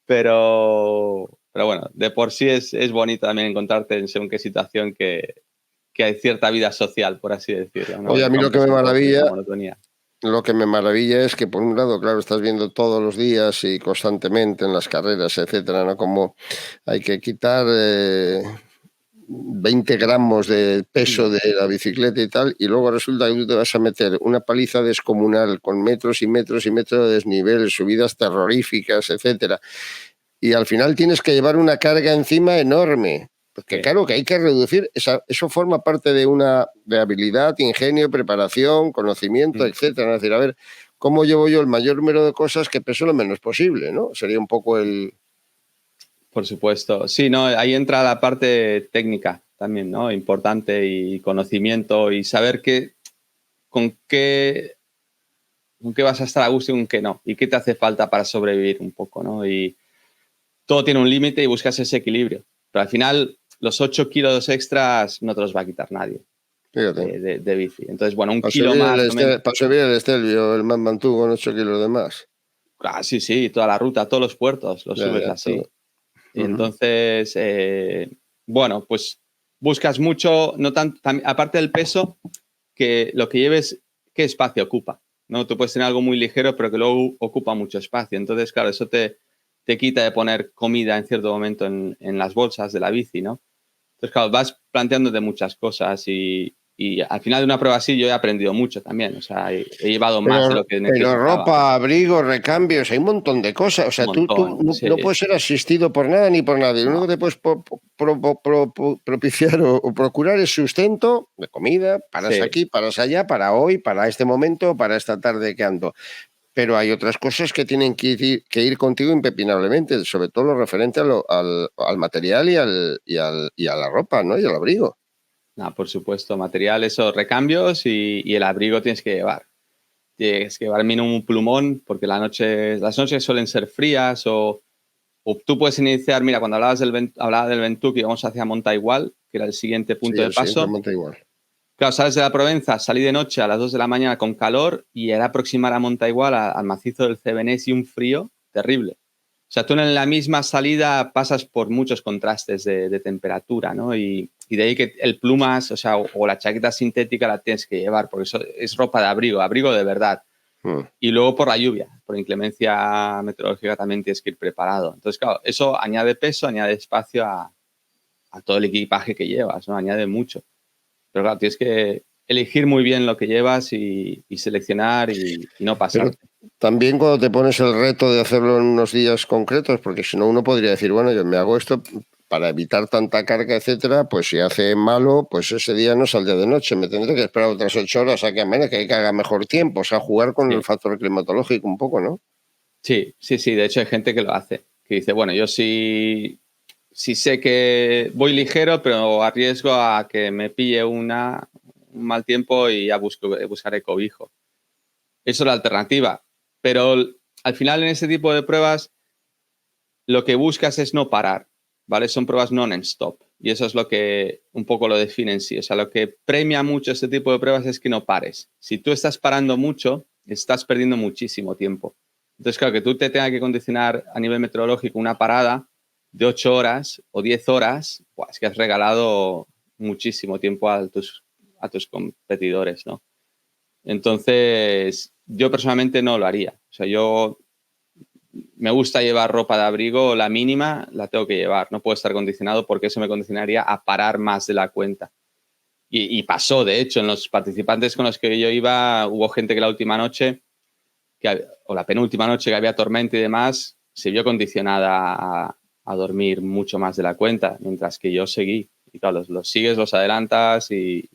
pero bueno, de por sí es bonito también encontrarte en según qué situación que hay cierta vida social, por así decirlo, ¿no? Oye, a mí lo que me maravilla... monotonía. Lo que me maravilla es que, por un lado, claro, estás viendo todos los días y constantemente en las carreras, etcétera, ¿no? Como hay que quitar 20 gramos de peso de la bicicleta y tal, y luego resulta que tú te vas a meter una paliza descomunal con metros y metros y metros de desnivel, subidas terroríficas, etcétera. Y al final tienes que llevar una carga encima enorme. Porque claro, que hay que reducir, eso forma parte de habilidad, ingenio, preparación, conocimiento, etcétera. Es decir, a ver, ¿cómo llevo yo el mayor número de cosas que peso lo menos posible, ¿no? Sería un poco el... Por supuesto. Sí, no, ahí entra la parte técnica también, ¿no? Importante y conocimiento y saber con qué vas a estar a gusto y con qué no. Y qué te hace falta para sobrevivir un poco, ¿no? Y todo tiene un límite y buscas ese equilibrio. Pero al final, los 8 kilos extras no te los va a quitar nadie de bici. Entonces, bueno, un kilo más... Para subir el Estelvio, el Mont Ventoux con 8 kilos de más. Ah, sí, toda la ruta, todos los puertos, los subes así. Todo. Y entonces, bueno, pues buscas mucho, no tanto, aparte del peso, que lo que lleves, qué espacio ocupa, ¿no? Tú puedes tener algo muy ligero, pero que luego ocupa mucho espacio. Entonces, claro, eso te quita de poner comida en cierto momento en las bolsas de la bici, ¿no? Entonces, claro, vas planteándote muchas cosas y al final de una prueba así yo he aprendido mucho también. O sea, he llevado más de lo que necesitaba. Pero ropa, abrigo, recambios, hay un montón de cosas. O sea, tú no puedes ser asistido por nada ni por nadie. Lo único que te puedes propiciar o procurar es sustento de comida. Paras aquí, paras allá, para hoy, para este momento, para esta tarde que ando. Pero hay otras cosas que tienen que ir contigo impepinablemente, sobre todo lo referente al material y a la ropa, ¿no? Y al abrigo. No, por supuesto, materiales o recambios y el abrigo tienes que llevar. Tienes que llevar mínimo un plumón porque las noches suelen ser frías o tú puedes iniciar, mira, cuando hablaba del Ventoux, que íbamos hacia Montaigual, que era el siguiente Sí, punto de el siguiente paso. monta igual. Claro, sales de la Provenza, salí de noche a las 2 de la mañana con calor y era aproximar a Montaigual, al macizo del Cebenés y un frío terrible. O sea, tú en la misma salida pasas por muchos contrastes de temperatura, ¿no? Y de ahí que el plumas, o sea, o la chaqueta sintética la tienes que llevar, porque eso es ropa de abrigo de verdad. Mm. Y luego por la lluvia, por inclemencia meteorológica también tienes que ir preparado. Entonces, claro, eso añade peso, añade espacio a todo el equipaje que llevas, ¿no? Añade mucho. Pero claro, tienes que elegir muy bien lo que llevas y seleccionar y no Pero pasarte. también cuando te pones el reto de hacerlo en unos días concretos, porque si no uno podría decir, bueno, yo me hago esto para evitar tanta carga, etcétera, pues si hace malo, pues ese día no saldré de noche, me tendré que esperar otras 8 horas a que amanezca, que haga mejor tiempo, o sea, jugar con el Sí. factor climatológico un poco, ¿no? Sí, sí, sí. De hecho, hay gente que lo hace. Que dice, bueno, yo sí sé que voy ligero, pero arriesgo a que me pille un mal tiempo y ya buscaré cobijo. Eso es la alternativa. Pero al final, en ese tipo de pruebas, lo que buscas es no parar, ¿vale? Son pruebas non-stop. Y eso es lo que un poco lo define en sí. O sea, lo que premia mucho este tipo de pruebas es que no pares. Si tú estás parando mucho, estás perdiendo muchísimo tiempo. Entonces, claro, que tú te tengas que condicionar a nivel meteorológico una parada de 8 horas o 10 horas, pues es que has regalado muchísimo tiempo a tus competidores, ¿no? Entonces, yo personalmente no lo haría. O sea, yo me gusta llevar ropa de abrigo, la mínima la tengo que llevar, no puedo estar condicionado porque eso me condicionaría a parar más de la cuenta. Y pasó, de hecho, en los participantes con los que yo iba, hubo gente que la última noche, o la penúltima noche que había tormenta y demás, se vio condicionada a dormir mucho más de la cuenta, mientras que yo seguí. Y claro, los sigues, los adelantas y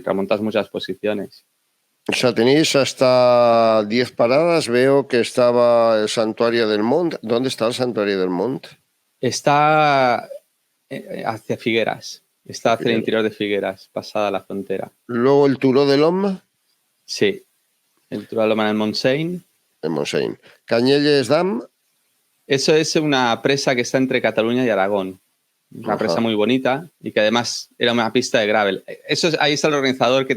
remontas muchas posiciones. O sea, tenéis hasta 10 paradas, veo que estaba el Santuario del Mont. ¿Dónde está el Santuario del Mont? Está hacia Figueras, está hacia el Figueres. interior de Figueras, pasada la frontera. Luego el Turó del Homme, Sí, el Turaloma en el Montseny. en Montseny. Canyelles Dam, Eso es una presa que está entre Cataluña y Aragón. Una presa ajá. muy bonita y que además era una pista de gravel. Ahí está el organizador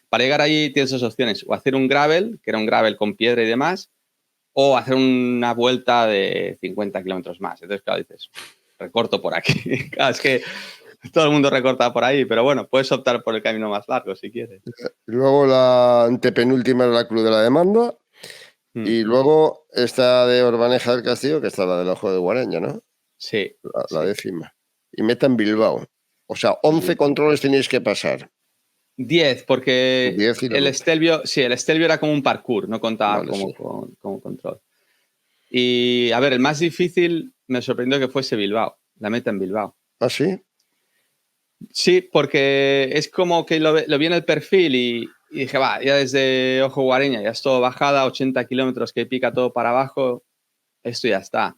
para llegar allí tienes dos opciones. O hacer un gravel, que era un gravel con piedra y demás, o hacer una vuelta de 50 kilómetros más. Entonces, claro, dices, recorto por aquí. Claro, es que todo el mundo recorta por ahí, pero bueno, puedes optar por el camino más largo si quieres. Luego la antepenúltima era la Cruz de la Demanda. Mm, Y luego esta de Orbaneja del Castillo, que está la del Ojo de Guareña, ¿no? sí, La sí. décima. Y meta en Bilbao. O sea, 11 controles tenéis que pasar. 10, porque 10 y la el meta. Stelvio, sí, el Stelvio era como un parkour, no contaba Vale, sí. como control. Y a ver, el más difícil me sorprendió que fuese Bilbao, la meta en Bilbao. ¿Ah, sí? Sí, porque es como que lo vi en el perfil y dije, va, ya desde Ojo Guareña, ya es todo bajada, 80 kilómetros que pica todo para abajo, esto ya está.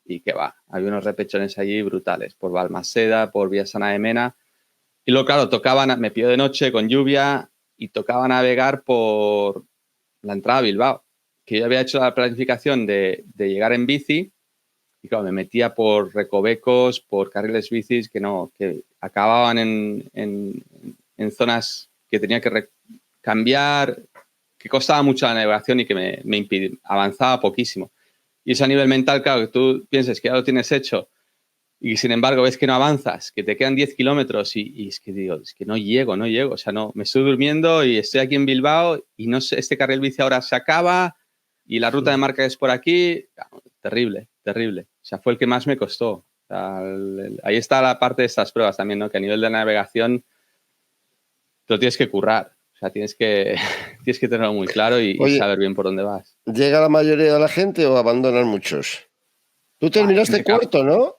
Y que va, había unos repechones allí brutales, por Balmaseda, por Villassana de Mena. Y luego, claro, me pilló de noche con lluvia y tocaba navegar por la entrada a Bilbao, que yo había hecho la planificación de llegar en bici y claro, me metía por recovecos, por carriles bicis que acababan en zonas que tenía que cambiar, que costaba mucho la navegación y que avanzaba poquísimo. Y eso a nivel mental, claro, que tú pienses que ya lo tienes hecho y sin embargo ves que no avanzas, que te quedan 10 kilómetros y es que digo, es que no llego, o sea, no, me estoy durmiendo y estoy aquí en Bilbao y no sé, este carril bici ahora se acaba y la ruta de marca es por aquí, terrible, terrible. O sea, fue el que más me costó. O sea, ahí está la parte de estas pruebas también, ¿no? Que a nivel de navegación te lo tienes que currar, o sea, tienes que tenerlo muy claro y Oye, saber bien por dónde vas. ¿llega la mayoría de la gente o abandonan muchos? Tú Hay terminaste gente que... cuarto, ¿no?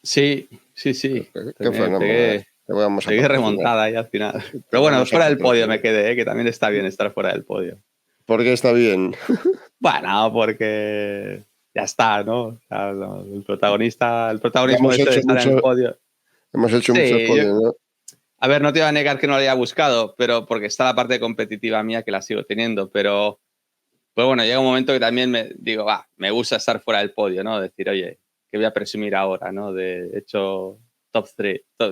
Sí, sí, sí. Qué fenomenal. Te vamos a Pegué patrocinar. remontada ahí al final. Te Pero bueno, vamos a fuera del podio patrocinar. me quedé, que también está bien estar fuera del podio. Porque está bien. Bueno, porque ya está, ¿no? O sea, el Ya protagonismo hemos este de hecho estar en el podio. muchos Sí, podios, ¿no? A ver, no te iba a negar que no lo haya buscado, pero porque está la parte competitiva mía que la sigo teniendo, pero pues bueno, llega un momento que también me digo, me gusta estar fuera del podio, ¿no? Decir, oye, ¿qué voy a presumir ahora, no? De hecho top 3, Ah,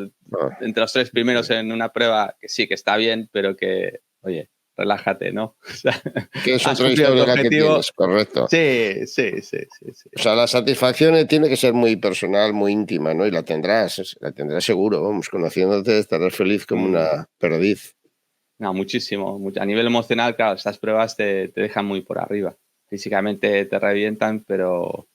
entre los 3 primeros en una prueba que sí, que está bien, pero que, oye, relájate, ¿no? O sea, que es has otra cumplido tu historia la que objetivo. tienes, correcto. Sí, sí, sí, sí, sí. O sea, la satisfacción tiene que ser muy personal, muy íntima, ¿no? Y la tendrás seguro, vamos, conociéndote estarás feliz como Mm, una perdiz. no, muchísimo. A nivel emocional, claro, estas pruebas te dejan muy por arriba. Físicamente te revientan, pero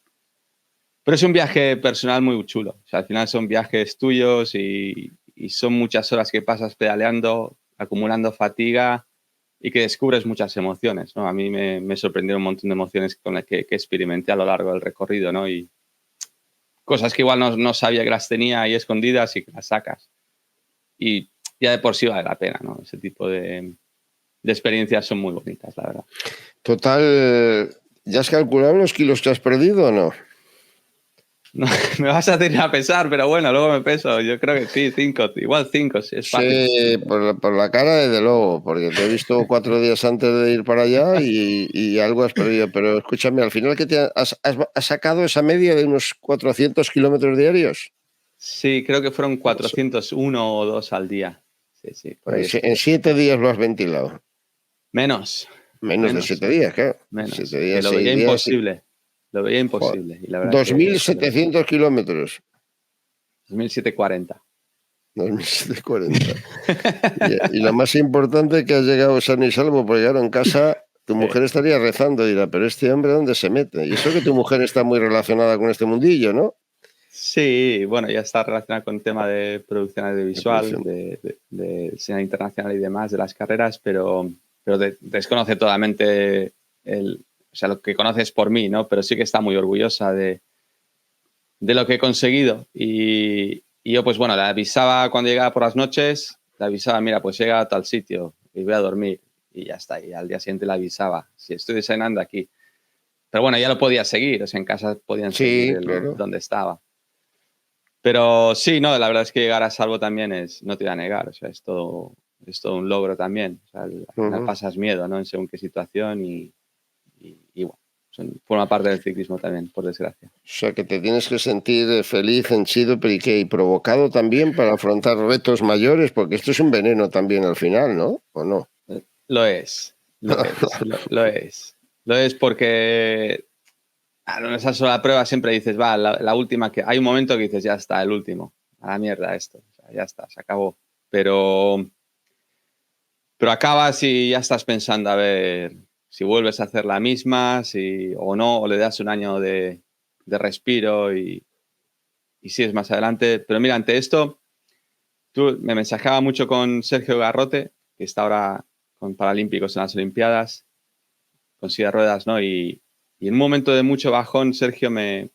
es un viaje personal muy chulo. O sea, al final son viajes tuyos y son muchas horas que pasas pedaleando, acumulando fatiga y que descubres muchas emociones, ¿no? A mí me sorprendieron un montón de emociones con las que experimenté a lo largo del recorrido, ¿no? Y cosas que igual no sabía que las tenía ahí escondidas y que las sacas. Y ya de por sí vale la pena, ¿no? Ese tipo de experiencias son muy bonitas, la verdad. Total, ¿ya has calculado los kilos que has perdido o no? No, me vas a tener a pesar, pero bueno, luego me peso. Yo creo que sí, 5, igual 5, sí, es fácil. Sí, por la cara, desde luego, porque te he visto 4 días antes de ir para allá y algo has perdido. Pero escúchame, al final, ¿has sacado esa media de unos 400 kilómetros diarios? Sí, creo que fueron 401 o 2 al día. Sí, sí, por ahí En estuvo. 7 días lo has ventilado. Menos, Menos de menos, 7 días, claro. menos. Siete Que días, lo veía 6 días. imposible. Lo veía Joder. imposible. Y la verdad que se logró. 2.700 kilómetros. 2740. 2.740. Y lo más importante que has llegado sano y salvo, porque claro, en casa tu Sí. mujer estaría rezando y dirá, pero este hombre, ¿dónde se mete? Y eso que tu mujer está muy relacionada con este mundillo, ¿no? Sí, bueno, ya está relacionado con el tema de producción De audiovisual, producción. de diseño internacional y demás, de las carreras, pero desconoce totalmente o sea, lo que conoces por mí, ¿no? Pero sí que está muy orgullosa de lo que he conseguido. Y yo, pues bueno, le avisaba cuando llegaba por las noches, le avisaba, mira, pues llega a tal sitio y voy a dormir. Y ya está, y al día siguiente le avisaba, si estoy desayunando aquí. Pero bueno, ya lo podía seguir, o sea, en casa podían seguir Sí, claro. donde estaba. Pero sí, no, la verdad es que llegar a salvo también no te voy a negar, o sea, es todo un logro también. O sea, al final Ujú. pasas miedo, ¿no? En según qué situación y bueno, forma parte del ciclismo también, por desgracia. O sea, que te tienes que sentir feliz, henchido, pero y provocado también para afrontar retos mayores, porque esto es un veneno también al final, ¿no? ¿O no? Lo es, lo es, lo es. Lo es porque en esa sola prueba siempre dices, va, la última que... Hay un momento que dices, ya está, el último. A la mierda esto, o sea, ya está, se acabó. Pero acabas y ya estás pensando a ver si vuelves a hacer la misma, si o no, o le das un año de respiro y sigues más adelante. Pero mira, ante esto, tú me mensajeaba mucho con Sergio Garrote, que está ahora con Paralímpicos en las Olimpiadas, con silla de ruedas, ¿no? Y en un momento de mucho bajón, Sergio o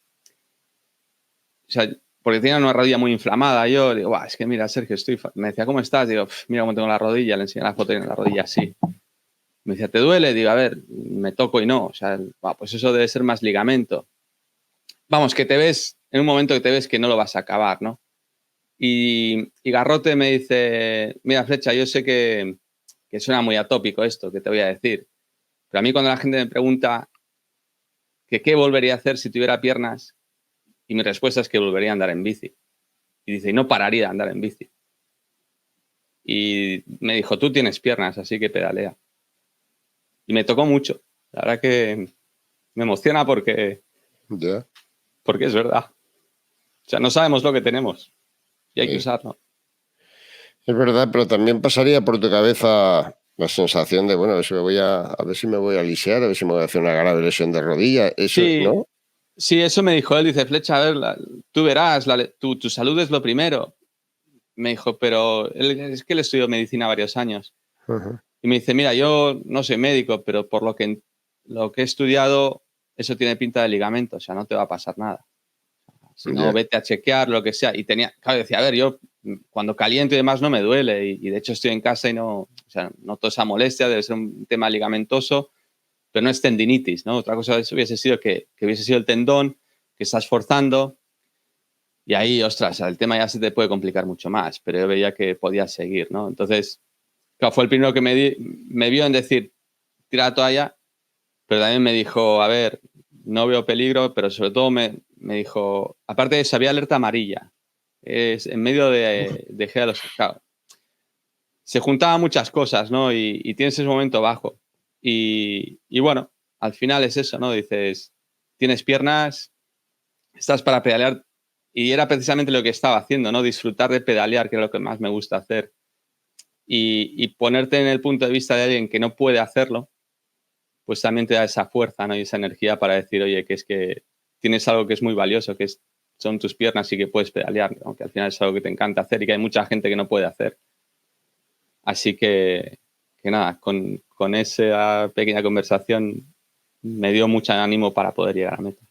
sea, porque tenía una rodilla muy inflamada, yo digo, "Buah, es que mira, Sergio, me decía, ¿cómo estás? Digo, mira cómo tengo la rodilla, le enseñé la foto y en la rodilla así. Me decía, ¿te duele? Digo, a ver, me toco y no. O sea, pues eso debe ser más ligamento. Vamos, que te ves, en un momento que te ves que no lo vas a acabar, ¿no? Y Garrote me dice, mira, Flecha, yo sé que suena muy atópico esto que te voy a decir, pero a mí cuando la gente me pregunta que qué volvería a hacer si tuviera piernas, y mi respuesta es que volvería a andar en bici. Y dice, y no pararía de andar en bici. Y me dijo, tú tienes piernas, así que pedalea. Y me tocó mucho. La verdad que me emociona Ya. porque es verdad. O sea, no sabemos lo que tenemos y hay que Sí. usarlo. Es verdad, pero también pasaría por tu cabeza la sensación de, bueno, a ver si me voy a lisiar, a ver si me voy a hacer una grave lesión de rodilla. Eso, Sí, ¿no? sí, eso me dijo él. Dice, Flecha, a ver, tú verás, tu salud es lo primero. Me dijo, pero él es que él estudió medicina varios años. Ajá. Y me dice, mira, yo no soy médico, pero por lo que he estudiado, eso tiene pinta de ligamento, o sea, no te va a pasar nada. Si no, Ya. vete a chequear, lo que sea. Y claro, decía, a ver, yo cuando caliento y demás no me duele. Y de hecho estoy en casa y no, o sea, noto esa molestia, debe ser un tema ligamentoso, pero no es tendinitis, ¿no? Otra cosa hubiese sido que hubiese sido el tendón, que estás forzando. Y ahí, ostras, el tema ya se te puede complicar mucho más, pero yo veía que podía seguir, ¿no? Entonces, claro, fue el primero que me vio en decir, tira la toalla, pero también me dijo, a ver, no veo peligro, pero sobre todo me dijo, aparte de eso, había alerta amarilla. Es en medio de Gea los... Claro, se juntaban muchas cosas, ¿no? Y tienes ese momento bajo. Y bueno, al final es eso, ¿no? Dices, tienes piernas, estás para pedalear. Y era precisamente lo que estaba haciendo, ¿no? Disfrutar de pedalear, que es lo que más me gusta hacer. Y ponerte en el punto de vista de alguien que no puede hacerlo, pues también te da esa fuerza, ¿no? Y esa energía para decir, oye, que es que tienes algo que es muy valioso, que son tus piernas y que puedes pedalear, aunque al final es algo que te encanta hacer y que hay mucha gente que no puede hacer. Así que nada, con esa pequeña conversación me dio mucho ánimo para poder llegar a meta.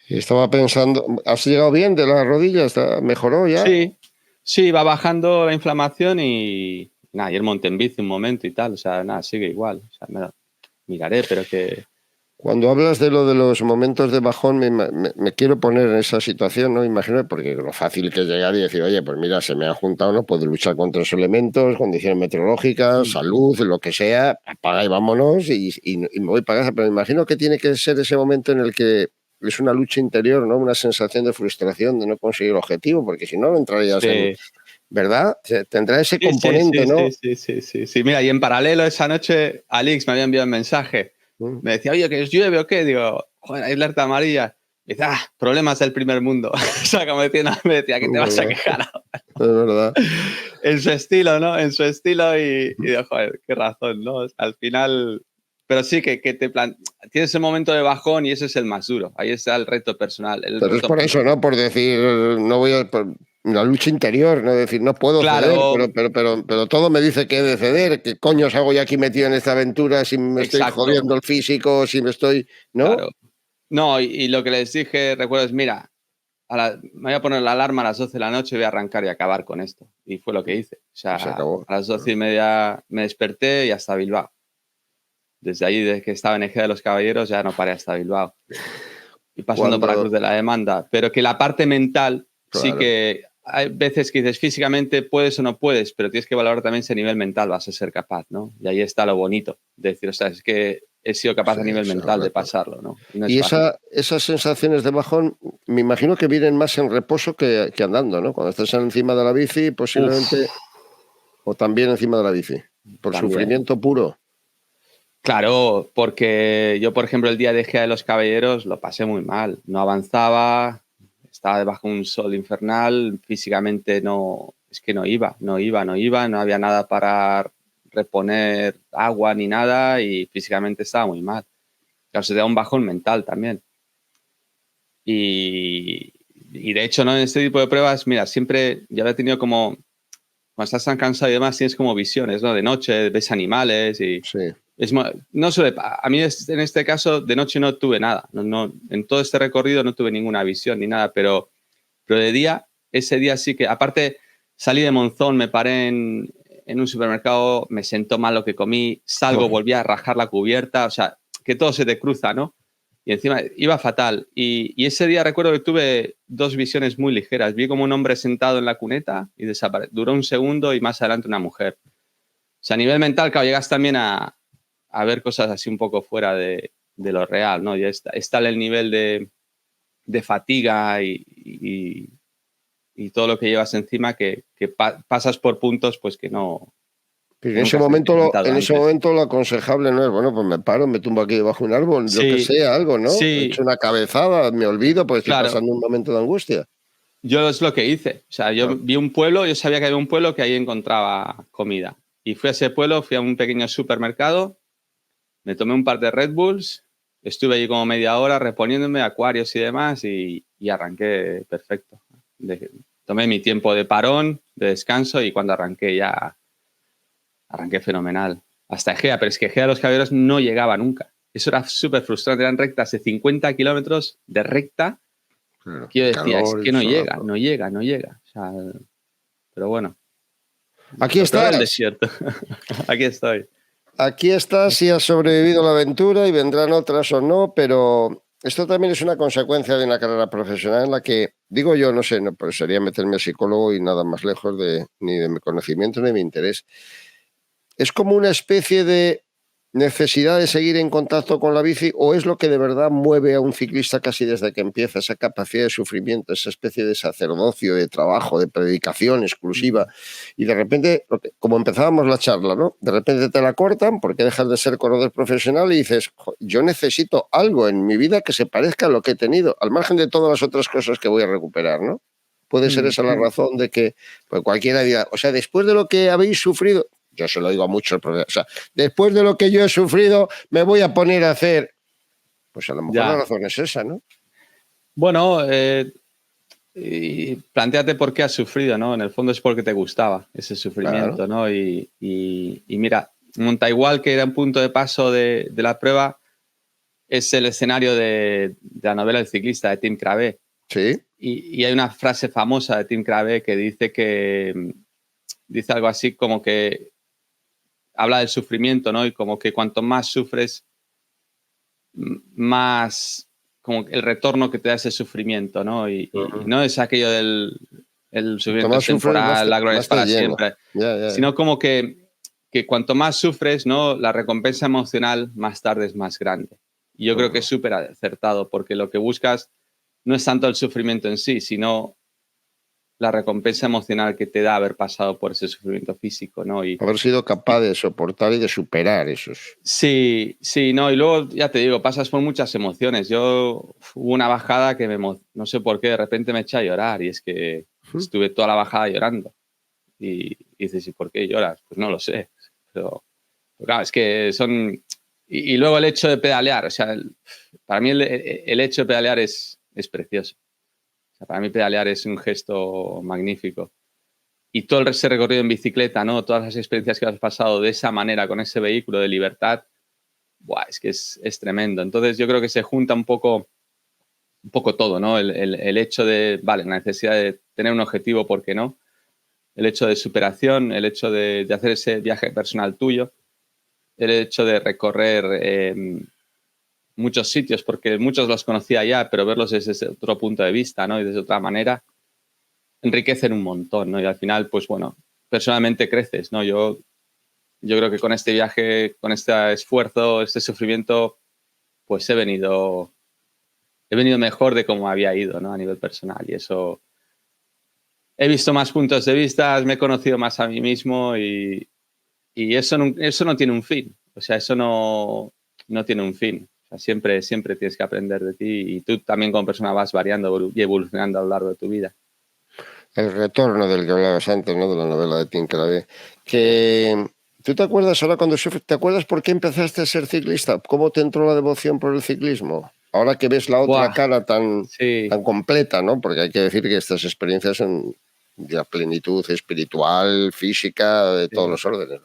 Estaba pensando, ¿has llegado bien de la rodilla? ¿Mejoró ya? Sí, va bajando la inflamación y nada, ayer monté en bici un momento y tal, o sea, nada, sigue igual. O sea, miraré, pero que... Cuando hablas de lo de los momentos de bajón, me quiero poner en esa situación, ¿no? Imagino, porque lo fácil que es llegar y decir, oye, pues mira, se me ha juntado, no puedo luchar contra esos elementos, condiciones meteorológicas, salud, lo que sea, apaga y vámonos y me voy para casa. Pero me imagino que tiene que ser ese momento en el que es una lucha interior, ¿no? Una sensación de frustración de no conseguir el objetivo, porque si no entrarías en... ¿Verdad? Tendrá ese componente, ¿no? Sí. Mira, y en paralelo esa noche, Alix me había enviado un mensaje. Me decía, oye, ¿que os llueve o qué? Digo, joder, hay alerta amarilla. Y dice, problemas del primer mundo. O sea, como me decía, ¿qué te vas a quejar ahora? Es verdad. En su estilo, ¿no? En su estilo y digo, joder, qué razón, ¿no? O sea, al final... Pero sí que tienes ese momento de bajón y ese es el más duro. Ahí está el reto personal. Pero es por eso, ¿no? Por decir, no voy a... Una lucha interior, ¿no? Decir, no puedo ceder, pero todo me dice que he de ceder. ¿Qué coños hago yo aquí metido en esta aventura si me estoy jodiendo el físico, si me estoy... ¿no? Claro. No, y lo que les dije, recuerdo, es, mira, me voy a poner la alarma a las 12 de la noche y voy a arrancar y acabar con esto. Y fue lo que hice. O sea, a las 12:30 me desperté y hasta Bilbao. Desde ahí, desde que estaba en Ejea de los Caballeros, ya no paré hasta Bilbao. Y pasando por la Cruz de la Demanda. Pero que la parte mental, sí que hay veces que dices, físicamente puedes o no puedes, pero tienes que valorar también si a nivel mental vas a ser capaz, ¿no? Y ahí está lo bonito, de decir, o sea, es que he sido capaz a nivel mental de pasarlo, ¿no? Y esas sensaciones de bajón, me imagino que vienen más en reposo que andando, ¿no? Cuando estás encima de la bici, posiblemente... O también encima de la bici, por sufrimiento puro. Claro, porque yo, por ejemplo, el día de Ejea de los Caballeros lo pasé muy mal. No avanzaba, estaba debajo de un sol infernal, físicamente no iba, no había nada para reponer agua ni nada y físicamente estaba muy mal. Claro, se da un bajón mental también. Y de hecho, ¿no? En este tipo de pruebas, mira, siempre ya he tenido como, cuando estás tan cansado y demás, tienes como visiones, ¿no? De noche, ves animales y... Sí. No suele, a mí en este caso de noche no tuve nada, en todo este recorrido no tuve ninguna visión ni nada, pero de día, ese día sí que, aparte salí de Monzón, me paré en un supermercado, me sentó mal lo que comí, salgo, volví a rajar la cubierta, o sea, que todo se te cruza, ¿no? Y encima iba fatal. Y ese día recuerdo que tuve dos visiones muy ligeras. Vi como un hombre sentado en la cuneta y duró un segundo y más adelante una mujer. O sea, a nivel mental, claro, llegas también a ver cosas así un poco fuera de lo real, ¿no? Ya está el nivel de fatiga y todo lo que llevas encima que pasas por puntos pues que no... Pero en ese momento lo aconsejable no es, bueno, pues me paro, me tumbo aquí debajo de un árbol, yo que sé, algo, ¿no? Sí. He hecho una cabezada, me olvido, pues estoy pasando un momento de angustia. Yo es lo que hice. O sea, yo vi un pueblo, yo sabía que había un pueblo que ahí encontraba comida. Y fui a ese pueblo, fui a un pequeño supermercado, me tomé un par de Red Bulls, estuve allí como media hora reponiéndome acuarios y demás y arranqué perfecto. Tomé mi tiempo de parón, de descanso y cuando arranqué fenomenal. Hasta Egea, pero es que Egea de los Caballeros no llegaba nunca. Eso era súper frustrante. Eran rectas de 50 kilómetros de recta. Claro, que yo decía, es que no llega. O sea, pero bueno. Aquí estás. El desierto. Aquí estoy. Aquí estás y has sobrevivido a la aventura y vendrán otras o no, pero esto también es una consecuencia de una carrera profesional en la que, digo yo, no sé, no, pues sería meterme psicólogo y nada más lejos de ni de mi conocimiento ni de mi interés. ¿Es como una especie de necesidad de seguir en contacto con la bici o es lo que de verdad mueve a un ciclista casi desde que empieza, esa capacidad de sufrimiento, esa especie de sacerdocio, de trabajo, de predicación exclusiva? Y de repente, como empezábamos la charla, ¿no? De repente te la cortan porque dejas de ser corredor profesional y dices, yo necesito algo en mi vida que se parezca a lo que he tenido, al margen de todas las otras cosas que voy a recuperar, ¿no? Puede ser esa la razón de que pues cualquiera diga, o sea, después de lo que habéis sufrido, yo se lo digo a muchos, o sea, después de lo que yo he sufrido, me voy a poner a hacer. Pues a lo mejor la Ya. razón es esa, ¿no? Bueno, y plantéate por qué has sufrido, ¿no? En el fondo es porque te gustaba ese Claro. sufrimiento, ¿no? Y mira, Monta igual que era un punto de paso de la prueba, es el escenario de la novela El ciclista de Tim Cravee. Sí. Y hay una frase famosa de Tim Cravee que dice algo así como que habla del sufrimiento, ¿no? Y como que cuanto más sufres, más como el retorno que te da ese sufrimiento, ¿no? Y no es aquello del el Cuanto sufrimiento más es sufres, temporal, la gloria es más te para llena. siempre, Ya, ya, ya. sino como que cuanto más sufres, ¿no? La recompensa emocional más tarde es más grande. Y yo creo que es súper acertado, porque lo que buscas no es tanto el sufrimiento en sí, sino la recompensa emocional que te da haber pasado por ese sufrimiento físico, ¿no? Haber sido capaz de soportar y de superar esos. Sí, sí, no, y luego ya te digo, pasas por muchas emociones. Hubo una bajada que no sé por qué, de repente me eché a llorar y es que estuve toda la bajada llorando. Y dices, ¿y por qué lloras? Pues no lo sé. Pero claro, es que son... Y luego el hecho de pedalear, o sea, para mí el hecho de pedalear es precioso. O sea, para mí pedalear es un gesto magnífico. Y todo ese recorrido en bicicleta, ¿no? Todas las experiencias que has pasado de esa manera, con ese vehículo de libertad, buah, es que es tremendo. Entonces yo creo que se junta un poco todo, ¿no? El hecho de, vale, la necesidad de tener un objetivo, ¿por qué no? El hecho de superación, el hecho de hacer ese viaje personal tuyo, el hecho de recorrer muchos sitios, porque muchos los conocía ya, pero verlos desde otro punto de vista, ¿no? Y desde otra manera, enriquecen un montón, ¿no? Y al final, pues bueno, personalmente creces, ¿no? Yo creo que con este viaje, con este esfuerzo, este sufrimiento, pues he venido mejor de cómo había ido, ¿no? A nivel personal. Y eso, he visto más puntos de vista, me he conocido más a mí mismo y eso no tiene un fin. O sea, eso no tiene un fin. O sea, siempre tienes que aprender de ti y tú también como persona vas variando y evolucionando a lo largo de tu vida. El retorno del que hablabas antes, ¿no? De la novela de Tim Cravee. Que, ¿tú te acuerdas ahora cuando sufres? ¿Te acuerdas por qué empezaste a ser ciclista? ¿Cómo te entró la devoción por el ciclismo? Ahora que ves la otra Buah, cara tan, sí. tan completa, ¿no? Porque hay que decir que estas experiencias son de plenitud espiritual, física, de todos Sí. los órdenes.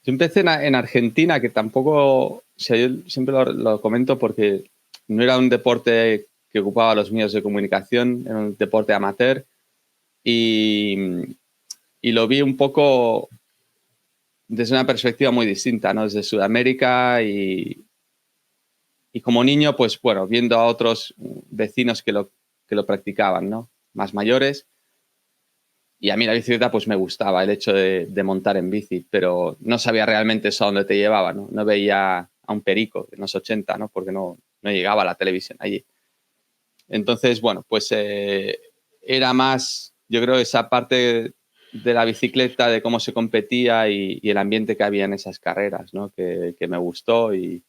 Yo empecé en Argentina, que tampoco, o sea, yo siempre lo comento porque no era un deporte que ocupaba los medios de comunicación, era un deporte amateur y, y lo vi un poco desde una perspectiva muy distinta, ¿no? Desde Sudamérica y como niño, pues bueno, viendo a otros vecinos que lo practicaban, ¿no? Más mayores. Y a mí la bicicleta pues me gustaba el hecho de montar en bici, pero no sabía realmente eso a dónde te llevaba, ¿no? No veía a un perico en los 80, ¿no? Porque no llegaba a la televisión allí. Entonces, bueno, pues era más, yo creo, esa parte de la bicicleta, de cómo se competía y el ambiente que había en esas carreras, ¿no? Que me gustó y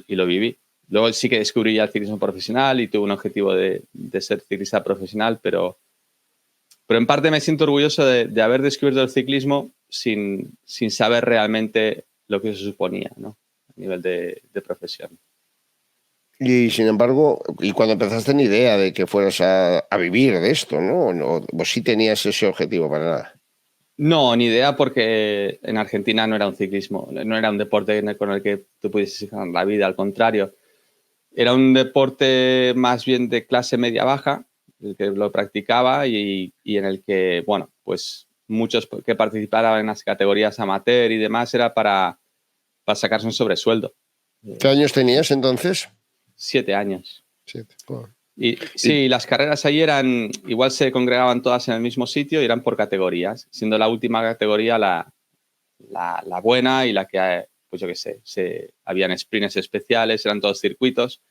lo viví. Luego sí que descubrí ya el ciclismo profesional y tuve un objetivo de ser ciclista profesional, pero en parte me siento orgulloso de haber descubierto el ciclismo sin saber realmente lo que eso suponía, ¿no? A nivel de profesión. Y sin embargo, y cuando empezaste ni idea de que fueras a vivir de esto, ¿no? No, vos sí tenías ese objetivo para nada. No, ni idea porque en Argentina no era un ciclismo, no era un deporte con el que tú pudieses ganar la vida, al contrario. Era un deporte más bien de clase media-baja, el que lo practicaba y en el que, bueno, pues muchos que participaban en las categorías amateur y demás era para sacarse un sobresueldo. ¿Qué años tenías entonces? 7 años. 7. Wow. Y sí, las carreras ahí eran, igual se congregaban todas en el mismo sitio y eran por categorías, siendo la última categoría la buena y la que, pues yo qué sé, habían sprints especiales, eran todos circuitos.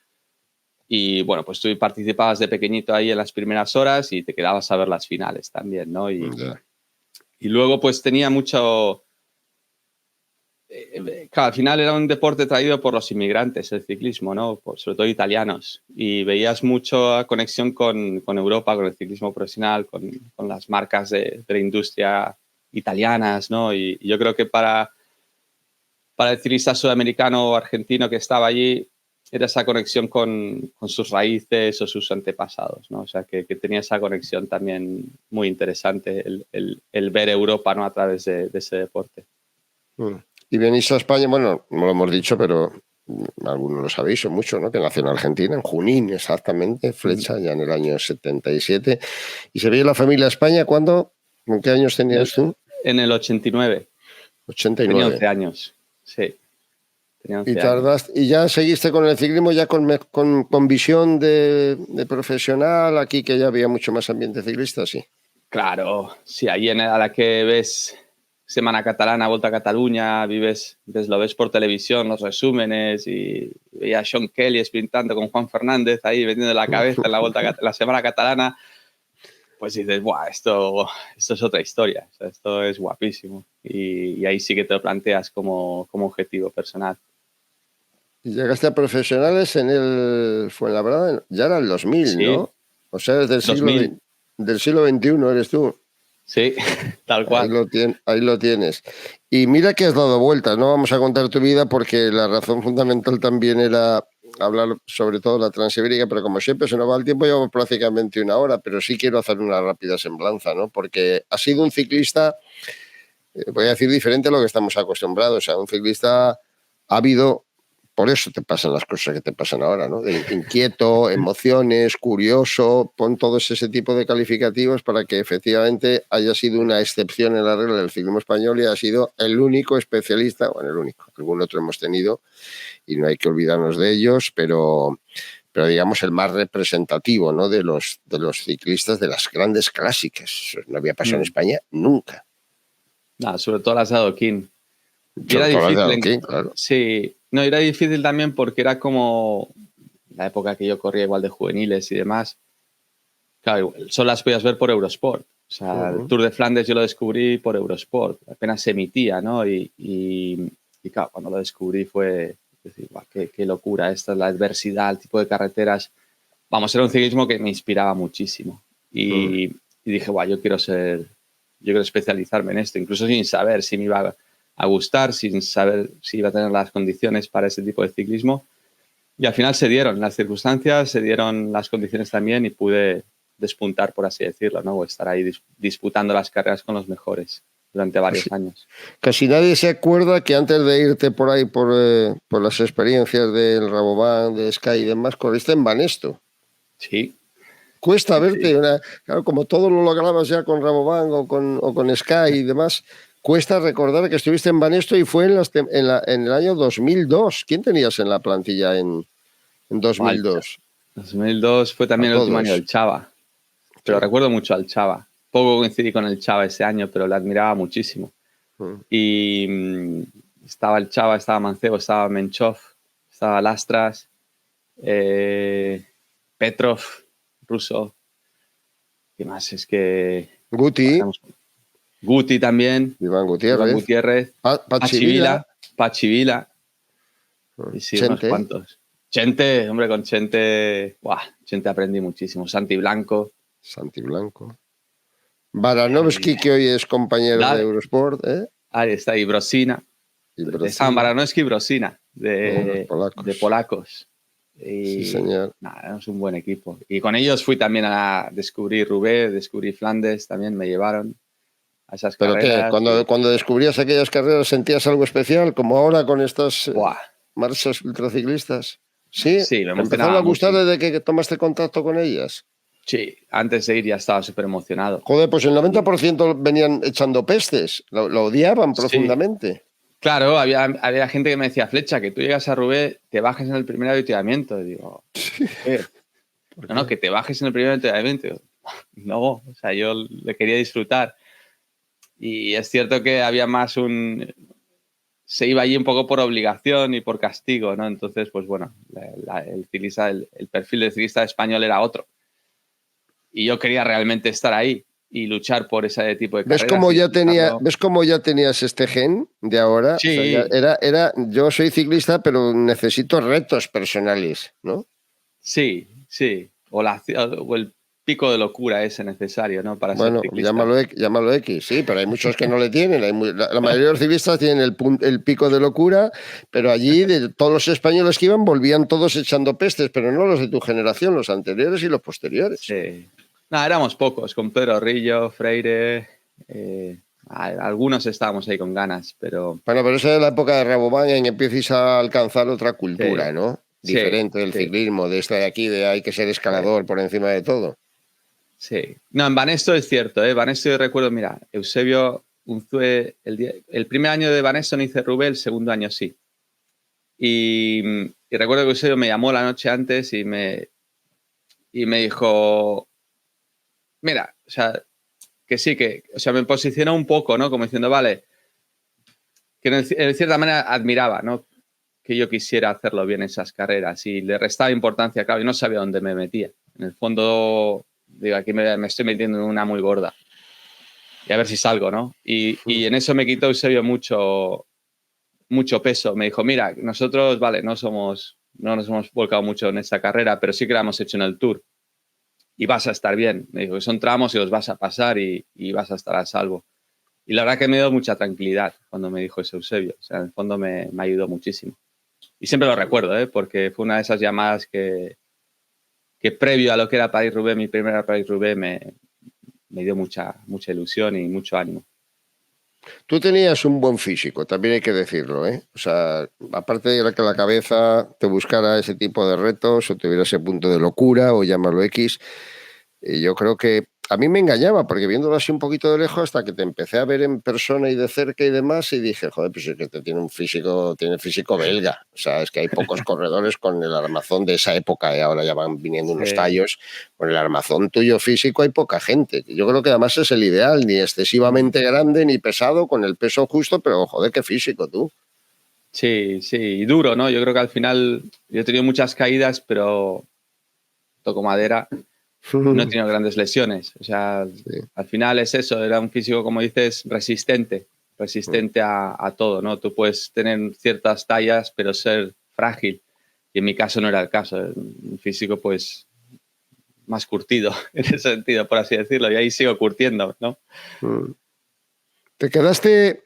Y bueno, pues tú participabas de pequeñito ahí en las primeras horas y te quedabas a ver las finales también, ¿no? Y luego pues tenía mucho... Claro, al final era un deporte traído por los inmigrantes, el ciclismo, ¿no? Sobre todo italianos. Y veías mucha conexión con Europa, con el ciclismo profesional, con las marcas de la industria italianas, ¿no? Y yo creo que para el ciclista sudamericano o argentino que estaba allí, era esa conexión con sus raíces o sus antepasados, ¿no? O sea, que tenía esa conexión también muy interesante, el ver Europa, ¿no? A través de ese deporte. Y venís a España, bueno, no lo hemos dicho, pero algunos lo sabéis, o mucho, ¿no? Que nació en Argentina, en Junín, exactamente, Flecha, ya en el año 77. ¿Y se veía la familia a España cuándo? ¿En qué años tenías tú? En el 89. 89. Tenía 11 años, sí. Tenía 11 años. ¿Y ya seguiste con el ciclismo ya con visión de profesional aquí, que ya había mucho más ambiente ciclista, sí? Claro, sí, ahí a la que ves Semana Catalana, Volta a Cataluña, lo ves por televisión, los resúmenes, y veía a Sean Kelly sprintando con Juan Fernández ahí metiendo la cabeza en la Semana Catalana, pues dices, ¡buah! Esto es otra historia, o sea, esto es guapísimo. Y ahí sí que te lo planteas como objetivo personal. Y llegaste a profesionales en el Fuenlabrada, ya era el 2000, sí. ¿No? O sea, desde del siglo XXI eres tú. Sí, tal cual. Ahí lo tienes. Y mira que has dado vueltas, no vamos a contar tu vida porque la razón fundamental también era hablar sobre todo de la Transibérica, pero como siempre se nos va el tiempo, llevamos prácticamente una hora, pero sí quiero hacer una rápida semblanza, ¿no? Porque has sido un ciclista, voy a decir diferente a lo que estamos acostumbrados, o sea, un ciclista ávido. Por eso te pasan las cosas que te pasan ahora, ¿no? Inquieto, emociones, curioso, pon todos ese tipo de calificativos para que efectivamente haya sido una excepción en la regla del ciclismo español y haya sido el único especialista, bueno, el único, algún otro hemos tenido y no hay que olvidarnos de ellos, pero digamos el más representativo, ¿no? de los ciclistas de las grandes clásicas. No había pasado en España nunca. No, sobre todo las de adoquín. Era difícil, claro. Sí, no, era difícil también porque era como la época que yo corría igual de juveniles y demás. Claro, solo las podías ver por Eurosport. O sea, el Tour de Flandes yo lo descubrí por Eurosport. Apenas se emitía, ¿no? Y claro, cuando lo descubrí fue decir, guau, qué locura. Esta es la adversidad, el tipo de carreteras. Vamos, era un ciclismo que me inspiraba muchísimo. Y dije, guau, yo quiero especializarme en esto, incluso sin saber si me iba a gustar, sin saber si iba a tener las condiciones para ese tipo de ciclismo. Y al final se dieron las circunstancias, se dieron las condiciones también y pude despuntar, por así decirlo, ¿no? O estar ahí disputando las carreras con los mejores durante varios años. Casi nadie se acuerda que antes de irte por ahí por las experiencias del Rabobank, de Sky y demás, corriste en Banesto. Sí. Cuesta verte, claro, como todo lo lograbas ya con Rabobank o con Sky y demás, cuesta recordar que estuviste en Banesto y fue en el año 2002. ¿Quién tenías en la plantilla en 2002? 2002 fue también el último año del Chava. Pero recuerdo mucho al Chava. Poco coincidí con el Chava ese año, pero le admiraba muchísimo. Y estaba el Chava, estaba Mancebo, estaba Menchov, estaba Lastras, Petrov, Russo. ¿Qué más? Es que... Guti también. Iván Gutiérrez. Pachi Vila. Y sí, Chente. Unos cuantos. Chente, hombre, con Chente... Chente aprendí muchísimo. Santi Blanco. Baranovski, que hoy es compañero de Eurosport, ¿eh? Ahí está, y Brosina. Estaban Baranovski y Brosina, de polacos. Y, sí, señor. Es un buen equipo. Y con ellos fui también a descubrir Roubaix, descubrí Flandes, también me llevaron a esas carreras. ¿Pero cuando descubrías aquellas carreras sentías algo especial, como ahora con estas marchas ultraciclistas? ¿Sí? Sí, me empezaron a gustar desde que tomaste contacto con ellas. Sí, antes de ir ya estaba súper emocionado. Joder, pues el 90% venían echando pestes, lo odiaban profundamente. Claro, había gente que me decía, Flecha, que tú llegas a Roubaix, te bajes en el primer avituallamiento. Digo, ¿qué? No, que te bajes en el primer avituallamiento. No, o sea, yo le quería disfrutar. Y es cierto que había más se iba allí un poco por obligación y por castigo, ¿no? Entonces, pues bueno, el perfil de ciclista español era otro. Y yo quería realmente estar ahí y luchar por ese tipo de carreras. ¿Ves cómo ya tenías este gen de ahora? Sí. O sea, yo soy ciclista, pero necesito retos personales, ¿no? Sí. O el pico de locura ese necesario, ¿no? Para ser ciclista. Llámalo X, sí, pero hay muchos que no le tienen. La mayoría de los ciclistas tienen el pico de locura, pero allí de todos los españoles que iban volvían todos echando pestes, pero no los de tu generación, los anteriores y los posteriores. Sí. No, éramos pocos, con Pedro Rillo, Freire, algunos estábamos ahí con ganas, pero... Bueno, pero esa es la época de Rabobank en que empiezas a alcanzar otra cultura, Sí. ¿no? Diferente del ciclismo, de esta de aquí, de hay que ser escalador por encima de todo. Sí. No, en Banesto es cierto, ¿eh? Banesto yo recuerdo, mira, Eusebio Unzué, el primer año de Banesto no hice Roubaix, el segundo año sí. Y recuerdo que Eusebio me llamó la noche antes y me dijo, mira, o sea, que sí, o sea, me posicionó un poco, ¿no? Como diciendo, vale, que en cierta manera admiraba, ¿no? Que yo quisiera hacerlo bien en esas carreras y le restaba importancia, claro, yo no sabía dónde me metía. En el fondo, digo, aquí me estoy metiendo en una muy gorda. Y a ver si salgo, ¿no? Y en eso me quitó Eusebio mucho peso. Me dijo, mira, nosotros, vale, no nos hemos volcado mucho en esta carrera, pero sí que la hemos hecho en el Tour. Y vas a estar bien. Me dijo que son tramos y los vas a pasar y vas a estar a salvo. Y la verdad que me dio mucha tranquilidad cuando me dijo eso Eusebio. O sea, en el fondo me ayudó muchísimo. Y siempre lo recuerdo, ¿eh? Porque fue una de esas llamadas que previo a lo que era París-Roubaix, mi primera París-Roubaix, me dio mucha ilusión y mucho ánimo. Tú tenías un buen físico, también hay que decirlo, ¿eh? O sea, aparte de que la cabeza te buscara ese tipo de retos o tuviera ese punto de locura o llamarlo X, yo creo que a mí me engañaba, porque viéndolo así un poquito de lejos, hasta que te empecé a ver en persona y de cerca y demás, y dije, joder, pues es que tiene físico belga. O sea, es que hay pocos corredores con el armazón de esa época, y ahora ya van viniendo unos tallos. Con el armazón tuyo físico hay poca gente. Yo creo que además es el ideal, ni excesivamente grande ni pesado, con el peso justo, pero joder, qué físico tú. Sí, y duro, ¿no? Yo creo que al final yo he tenido muchas caídas, pero toco madera. No he tenido grandes lesiones. O sea, sí. Al final es eso, era un físico, como dices, resistente a todo, ¿no? Tú puedes tener ciertas tallas, pero ser frágil. Y en mi caso no era el caso. Un físico, pues, más curtido, en ese sentido, por así decirlo. Y ahí sigo curtiendo, ¿no? Te quedaste...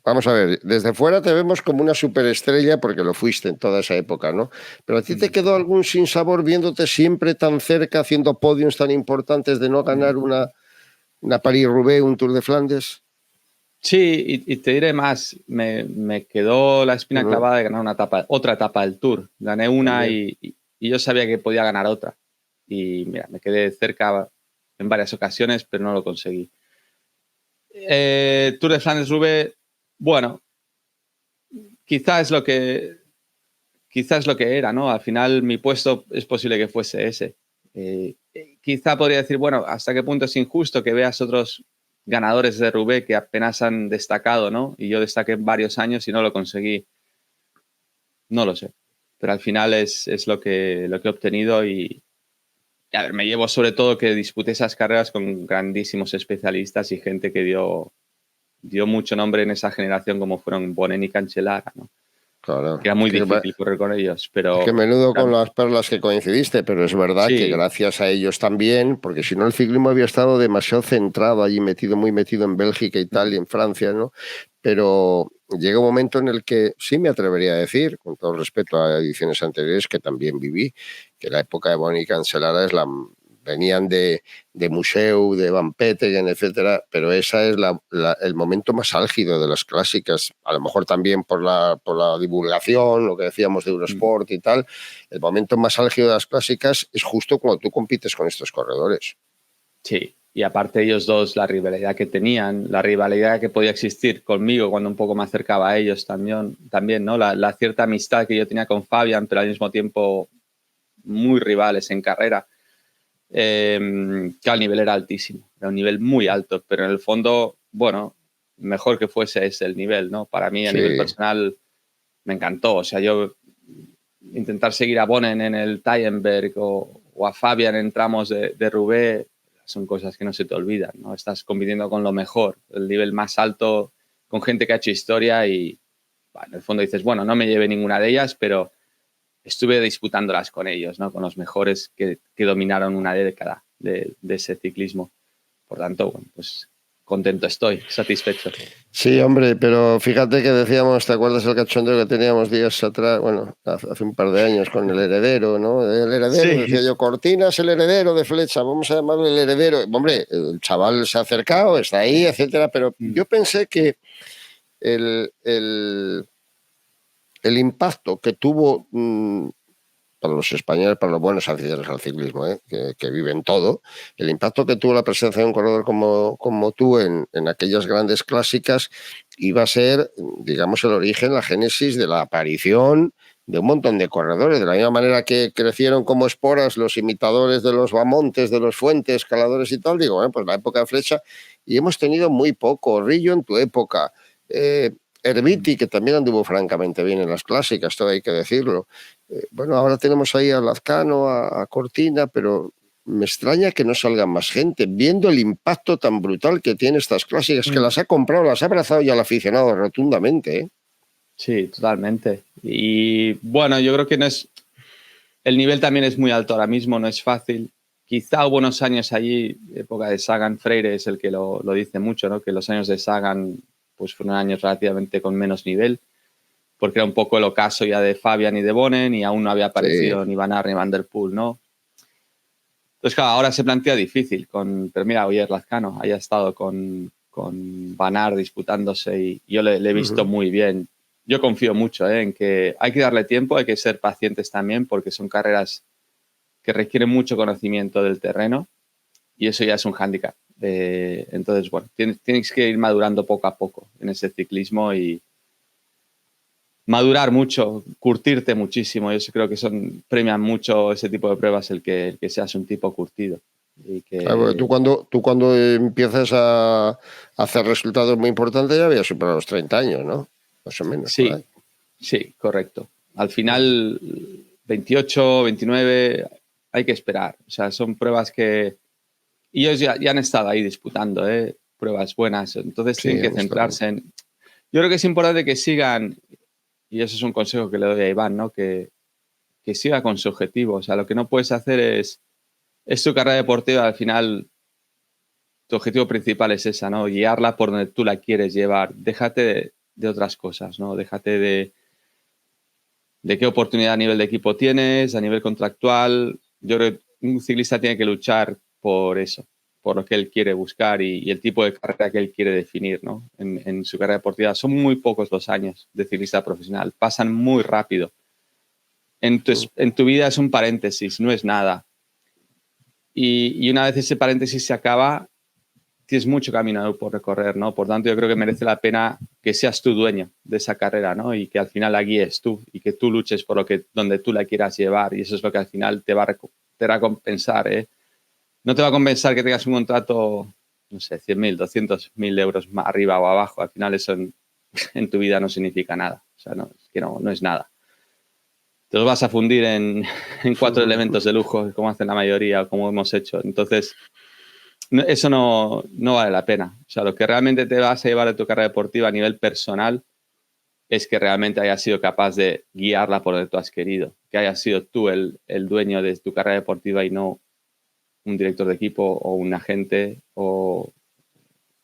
Vamos a ver, desde fuera te vemos como una superestrella porque lo fuiste en toda esa época, ¿no? Pero ¿a ti te quedó algún sinsabor viéndote siempre tan cerca, haciendo podiums tan importantes de no ganar una París-Roubaix, un Tour de Flandes? Sí, y te diré más, me quedó la espina clavada de ganar otra etapa del Tour. Gané una y yo sabía que podía ganar otra. Y mira, me quedé cerca en varias ocasiones, pero no lo conseguí. Tour de Flandes-Roubaix, bueno, quizás es lo que era, ¿no? Al final mi puesto es posible que fuese ese. Quizá podría decir, bueno, ¿hasta qué punto es injusto que veas otros ganadores de Roubaix que apenas han destacado, ¿no? Y yo destaqué varios años y no lo conseguí. No lo sé. Pero al final es lo que he obtenido y a ver, me llevo sobre todo que disputé esas carreras con grandísimos especialistas y gente que dio mucho nombre en esa generación, como fueron Bonen y Cancellara, ¿no? Claro. Que era muy difícil correr con ellos, pero... Es que menudo con las perlas que coincidiste, pero es verdad que sí. gracias a ellos también, porque si no el ciclismo había estado demasiado centrado allí, muy metido en Bélgica y tal, y en Francia, ¿no? Pero llega un momento en el que sí me atrevería a decir, con todo respeto a ediciones anteriores que también viví, que la época de Bonen y Cancellara venían de Museu, de Van Petegem, etcétera, pero esa es el momento más álgido de las clásicas, a lo mejor también por la divulgación, lo que decíamos de Eurosport y tal, el momento más álgido de las clásicas es justo cuando tú compites con estos corredores. Sí, y aparte ellos dos, la rivalidad que tenían, la rivalidad que podía existir conmigo cuando un poco me acercaba a ellos también, ¿no? La cierta amistad que yo tenía con Fabian, pero al mismo tiempo muy rivales en carrera, que el nivel era altísimo, era un nivel muy alto, pero en el fondo, bueno, mejor que fuese ese el nivel, ¿no? Para mí a nivel personal me encantó, o sea, yo intentar seguir a Bonen en el Tyenberg o a Fabian en tramos de Roubaix son cosas que no se te olvidan, ¿no? Estás compitiendo con lo mejor, el nivel más alto, con gente que ha hecho historia y bueno, en el fondo dices, bueno, no me llevé ninguna de ellas, pero estuve disputándolas con ellos, ¿no? Con los mejores que dominaron una década de ese ciclismo. Por tanto, bueno, pues contento estoy, satisfecho. Sí, hombre, pero fíjate que decíamos, ¿te acuerdas el cachondeo que teníamos días atrás? Bueno, hace un par de años con el heredero, ¿no? El heredero, Sí. decía yo, Cortinas, el heredero de Flecha, vamos a llamarle el heredero. Hombre, el chaval se ha acercado, está ahí, etcétera, pero yo pensé que el impacto que tuvo para los españoles, para los buenos aficionados al ciclismo, que viven todo, el impacto que tuvo la presencia de un corredor como tú en aquellas grandes clásicas iba a ser, digamos, el origen, la génesis de la aparición de un montón de corredores, de la misma manera que crecieron como esporas los imitadores de los Bamontes, de los Fuentes, escaladores y tal, digo, bueno, pues la época de Flecha, y hemos tenido muy poco. Rillo en tu época, Herbiti, que también anduvo francamente bien en las clásicas, todo hay que decirlo. Bueno, ahora tenemos ahí a Lazcano, a Cortina, pero me extraña que no salgan más gente, viendo el impacto tan brutal que tiene estas clásicas, que las ha comprado, las ha abrazado y al aficionado rotundamente, ¿eh? Sí, totalmente. Y bueno, yo creo que no es... El nivel también es muy alto ahora mismo, no es fácil. Quizá hubo unos años allí, época de Sagan, Freire es el que lo dice mucho, ¿no? Que los años de Sagan pues fueron años relativamente con menos nivel, porque era un poco el ocaso ya de Fabian y de Bonen y aún no había aparecido ni Van Aert ni Van der Poel, ¿no? Entonces, claro, ahora se plantea difícil, pero mira, Oyer Lazcano haya estado con Van Aert disputándose y yo le he visto muy bien. Yo confío mucho en que hay que darle tiempo, hay que ser pacientes también, porque son carreras que requieren mucho conocimiento del terreno y eso ya es un hándicap. Entonces, bueno, tienes que ir madurando poco a poco en ese ciclismo y madurar mucho, curtirte muchísimo. Yo creo que premian mucho ese tipo de pruebas el que seas un tipo curtido. Y que... Claro, tú cuando empiezas a hacer resultados muy importantes ya habías superado los 30 años, ¿no? Más o menos. Sí, sí, correcto. Al final, 28, 29, hay que esperar. O sea, son pruebas que... Y ellos ya han estado ahí disputando, pruebas buenas. Entonces tienen que centrarse en... Yo creo que es importante que sigan, y eso es un consejo que le doy a Iván, ¿no? Que siga con su objetivo. O sea, lo que no puedes hacer es tu carrera deportiva, al final tu objetivo principal es esa, ¿no? Guiarla por donde tú la quieres llevar. Déjate de otras cosas, ¿no? Déjate de qué oportunidad a nivel de equipo tienes, a nivel contractual. Yo creo que un ciclista tiene que luchar por eso, por lo que él quiere buscar y el tipo de carrera que él quiere definir, ¿no? En su carrera deportiva. Son muy pocos los años de ciclista profesional, pasan muy rápido. En tu vida es un paréntesis, no es nada. Y una vez ese paréntesis se acaba, tienes mucho camino por recorrer, ¿no? Por tanto, yo creo que merece la pena que seas tú dueño de esa carrera, ¿no? Y que al final la guíes tú y que tú luches por donde tú la quieras llevar y eso es lo que al final te va a compensar, ¿eh? No te va a compensar que tengas un contrato, no sé, 100.000, 200.000 euros más arriba o abajo. Al final eso en tu vida no significa nada. O sea, no es nada. Te los vas a fundir en 4 elementos de lujo, como hacen la mayoría o como hemos hecho. Entonces, eso no vale la pena. O sea, lo que realmente te vas a llevar de tu carrera deportiva a nivel personal es que realmente hayas sido capaz de guiarla por donde tú has querido. Que hayas sido tú el dueño de tu carrera deportiva y no un director de equipo o un agente o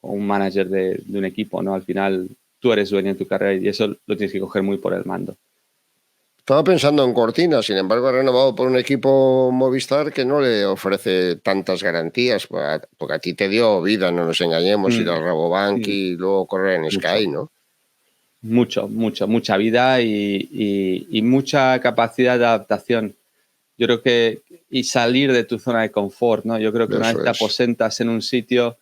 un manager de un equipo, ¿no? Al final tú eres dueño de tu carrera y eso lo tienes que coger muy por el mando. Estaba pensando en Cortina, sin embargo, ha renovado por un equipo Movistar que no le ofrece tantas garantías, porque a ti te dio vida, no nos engañemos, ir al Rabobank y luego correr en Sky, ¿no? Mucha vida y mucha capacidad de adaptación. Yo creo que, y salir de tu zona de confort, ¿no? Yo creo que una Eso vez te es. aposentas en un sitio,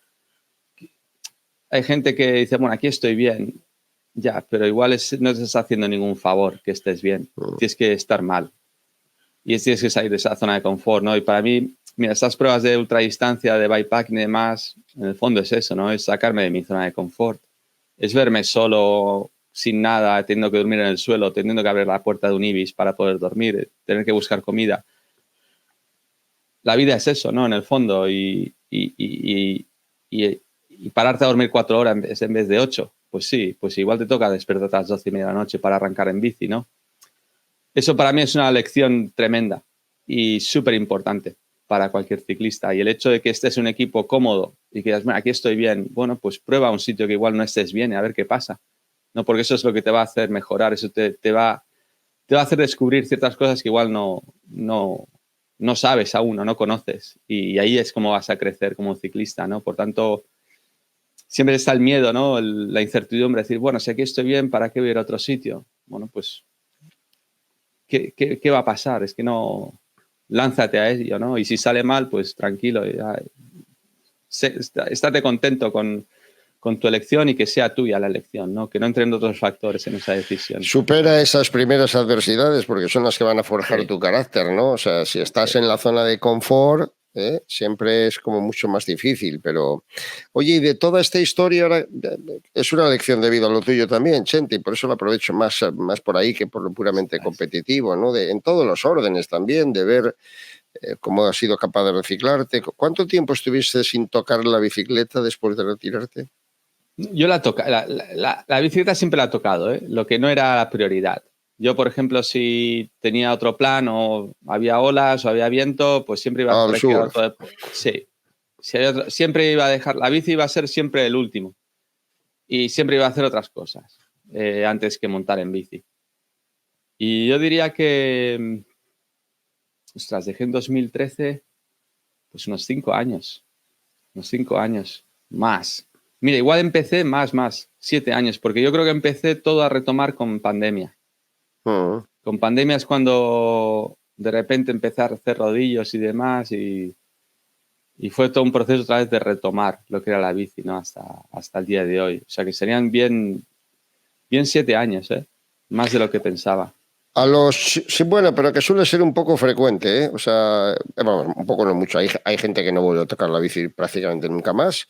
hay gente que dice, bueno, aquí estoy bien, ya, pero igual no te estás haciendo ningún favor que estés bien. Tienes que estar mal. Y tienes que salir de esa zona de confort, ¿no? Y para mí, mira, estas pruebas de ultradistancia, de bikepacking y demás, en el fondo es eso, ¿no? Es sacarme de mi zona de confort. Es verme solo, sin nada, teniendo que dormir en el suelo, teniendo que abrir la puerta de un Ibis para poder dormir, tener que buscar comida. La vida es eso, ¿no? En el fondo. Y pararte a dormir 4 horas en vez de 8. Pues sí, pues igual te toca despertar a las 12:30 de la noche para arrancar en bici, ¿no? Eso para mí es una lección tremenda y súper importante para cualquier ciclista. Y el hecho de que estés en un equipo cómodo y que digas, bueno, aquí estoy bien, bueno, pues prueba un sitio que igual no estés bien y a ver qué pasa. ¿No? Porque eso es lo que te va a hacer mejorar, eso te va a hacer descubrir ciertas cosas que igual no sabes aún o no conoces. Y ahí es como vas a crecer como ciclista, ¿no? Por tanto, siempre está el miedo, ¿no? La incertidumbre, decir, bueno, si aquí estoy bien, ¿para qué voy a ir a otro sitio? Bueno, pues ¿qué va a pasar? Es que no, lánzate a ello, ¿no? Y si sale mal, pues tranquilo, ya, estate contento con tu elección y que sea tuya la elección, ¿no? Que no entren otros factores en esa decisión. Supera esas primeras adversidades porque son las que van a forjar Sí, tu carácter, ¿no? O sea, si estás sí. en la zona de confort, siempre es como mucho más difícil, pero oye, y de toda esta historia, ahora, es una lección de vida lo tuyo también, Chente, y por eso lo aprovecho más por ahí que por lo puramente competitivo, ¿no? En todos los órdenes también, de ver cómo has sido capaz de reciclarte. ¿Cuánto tiempo estuviste sin tocar la bicicleta después de retirarte? Yo la bicicleta siempre la he tocado, ¿eh? Lo que no era la prioridad. Yo, por ejemplo, si tenía otro plan o había olas o había viento, pues siempre iba a Al practicar surf. otro deporte. Sí, siempre iba a dejar, la bici iba a ser siempre el último y siempre iba a hacer otras cosas antes que montar en bici. Y yo diría que, ostras, dejé en 2013, pues unos 5 años, más. Mira, igual empecé más, 7 años, porque yo creo que empecé todo a retomar con pandemia. Mm. Con pandemia es cuando de repente empecé a hacer rodillos y demás y fue todo un proceso otra vez de retomar lo que era la bici, ¿no? Hasta el día de hoy. O sea que serían bien 7 años, ¿eh? Más de lo que pensaba. Sí, bueno, pero que suele ser un poco frecuente, ¿eh? O sea, vamos, un poco no mucho. Hay gente que no vuelve a tocar la bici prácticamente nunca más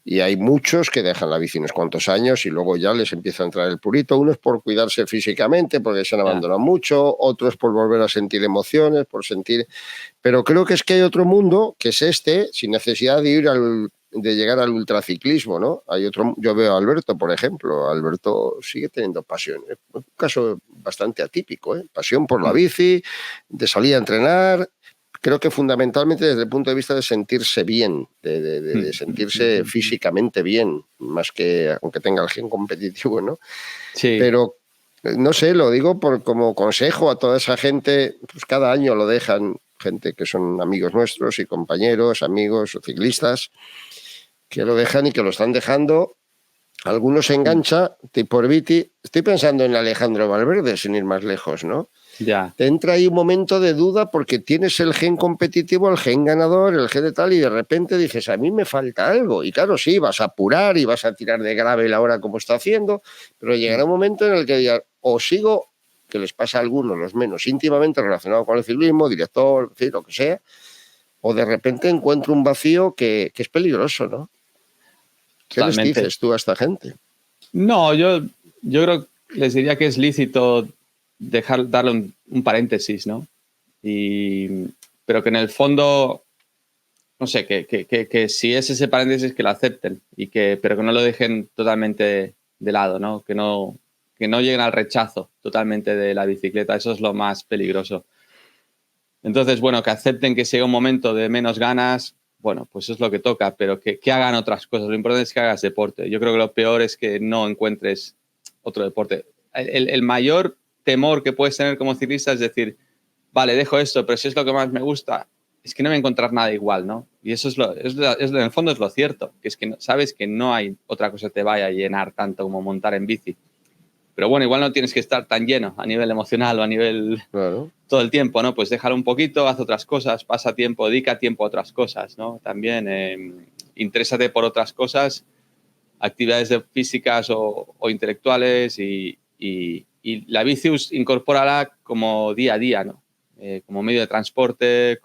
y hay muchos que dejan la bici unos cuantos años y luego ya les empieza a entrar el purito. Unos por cuidarse físicamente, porque se han Ya. abandonado mucho, otros por volver a sentir emociones, por sentir... Pero creo que es que hay otro mundo, que es este, sin necesidad de llegar al ultraciclismo, ¿no? Hay otro, yo veo a Alberto, por ejemplo. Alberto sigue teniendo pasión. Es un caso bastante atípico, ¿eh? Pasión por la bici, de salir a entrenar. Creo que fundamentalmente desde el punto de vista de sentirse bien, de sentirse físicamente bien, más que aunque tenga el gen competitivo, ¿no? Sí, Pero no sé, lo digo como consejo a toda esa gente, pues cada año lo dejan, gente que son amigos nuestros y compañeros, amigos o ciclistas, que lo dejan y que lo están dejando. Algunos se engancha, tipo Viti. Estoy pensando en Alejandro Valverde, sin ir más lejos, ¿no? ya. Te entra ahí un momento de duda porque tienes el gen competitivo, el gen ganador, el gen de tal, y de repente dices, a mí me falta algo. Y claro, sí, vas a apurar y vas a tirar de gravel ahora como está haciendo, pero llegará un momento en el que digas, o sigo, que les pasa a algunos, los menos íntimamente relacionados con el ciclismo, director, en fin, lo que sea, o de repente encuentro un vacío que es peligroso, ¿no? ¿Qué les Totalmente. dices tú a esta gente? No, yo creo que les diría que es lícito darle un paréntesis, ¿no? Pero que en el fondo, no sé, que si es ese paréntesis que lo acepten pero que no lo dejen totalmente de lado, ¿no? Que no lleguen al rechazo totalmente de la bicicleta. Eso es lo más peligroso. Entonces, bueno, que acepten que si llega un momento de menos ganas, bueno, pues es lo que toca, pero que hagan otras cosas. Lo importante es que hagas deporte. Yo creo que lo peor es que no encuentres otro deporte. El mayor temor que puedes tener como ciclista es decir, vale, dejo esto, pero si es lo que más me gusta, es que no voy a encontrar nada igual, ¿no? Y eso en el fondo es lo cierto, que es que sabes que no hay otra cosa que te vaya a llenar tanto como montar en bici. Pero bueno, igual no tienes que estar tan lleno a nivel emocional o a nivel Claro. todo el tiempo, ¿no? Pues déjalo un poquito, haz otras cosas, pasa tiempo, dedica tiempo a otras cosas, ¿no? También interésate por otras cosas, actividades físicas o intelectuales y la bici incorpórala como día a día, ¿no? Como medio de transporte,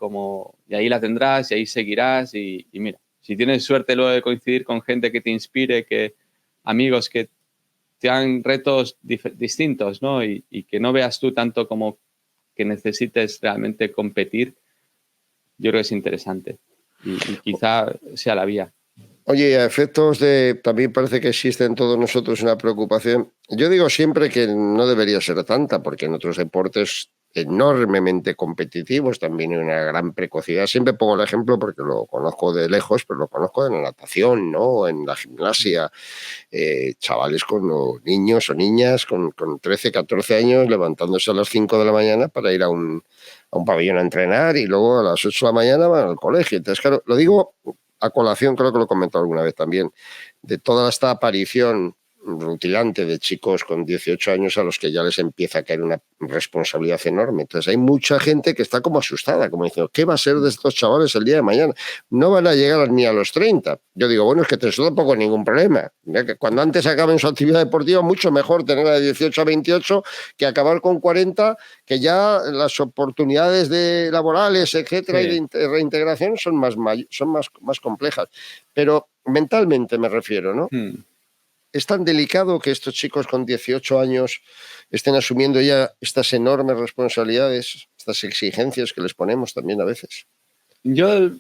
y ahí la tendrás y ahí seguirás y mira, si tienes suerte luego de coincidir con gente que te inspire, amigos que te hagan retos distintos, ¿no? Y que no veas tú tanto como que necesites realmente competir, yo creo que es interesante y quizá sea la vía. Oye, a efectos de, también parece que existe en todos nosotros una preocupación. Yo digo siempre que no debería ser tanta, porque en otros deportes enormemente competitivos también hay una gran precocidad. Siempre pongo el ejemplo porque lo conozco de lejos, pero lo conozco en la natación, ¿no? En la gimnasia. Chavales niños o niñas con 13, 14 años levantándose a las 5 de la mañana para ir a un pabellón a entrenar y luego a las 8 de la mañana van al colegio. Entonces, claro, lo digo a colación, creo que lo he comentado alguna vez también, de toda esta aparición rutilante de chicos con 18 años a los que ya les empieza a caer una responsabilidad enorme. Entonces hay mucha gente que está como asustada, como diciendo, ¿qué va a ser de estos chavales el día de mañana? No van a llegar ni a los 30. Yo digo, bueno, es que eso tampoco hay ningún problema. Cuando antes acaben su actividad deportiva, mucho mejor tener de 18 a 28 que acabar con 40, que ya las oportunidades laborales, etcétera, y de reintegración son más complejas. Pero mentalmente me refiero, ¿no? Es tan delicado que estos chicos con 18 años estén asumiendo ya estas enormes responsabilidades, estas exigencias que les ponemos también a veces. Yo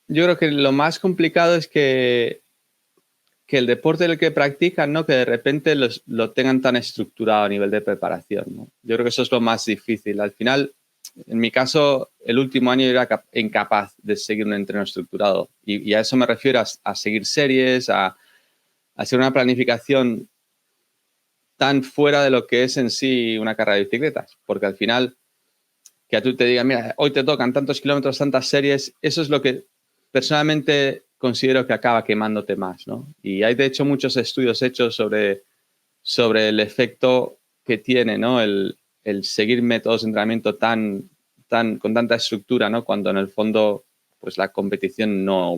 creo que lo más complicado es que el deporte el que practican, ¿no? Que de repente lo tengan tan estructurado a nivel de preparación, ¿no? Yo creo que eso es lo más difícil. Al final, en mi caso, el último año era incapaz de seguir un entreno estructurado. Y a eso me refiero a seguir series, a hacer una planificación tan fuera de lo que es en sí una carrera de bicicletas. Porque al final, que a tú te digan, mira, hoy te tocan tantos kilómetros, tantas series, eso es lo que personalmente considero que acaba quemándote más, ¿no? Y hay, de hecho, muchos estudios hechos sobre el efecto que tiene, ¿no? El seguir métodos de entrenamiento con tanta estructura, ¿no? Cuando en el fondo, pues la competición no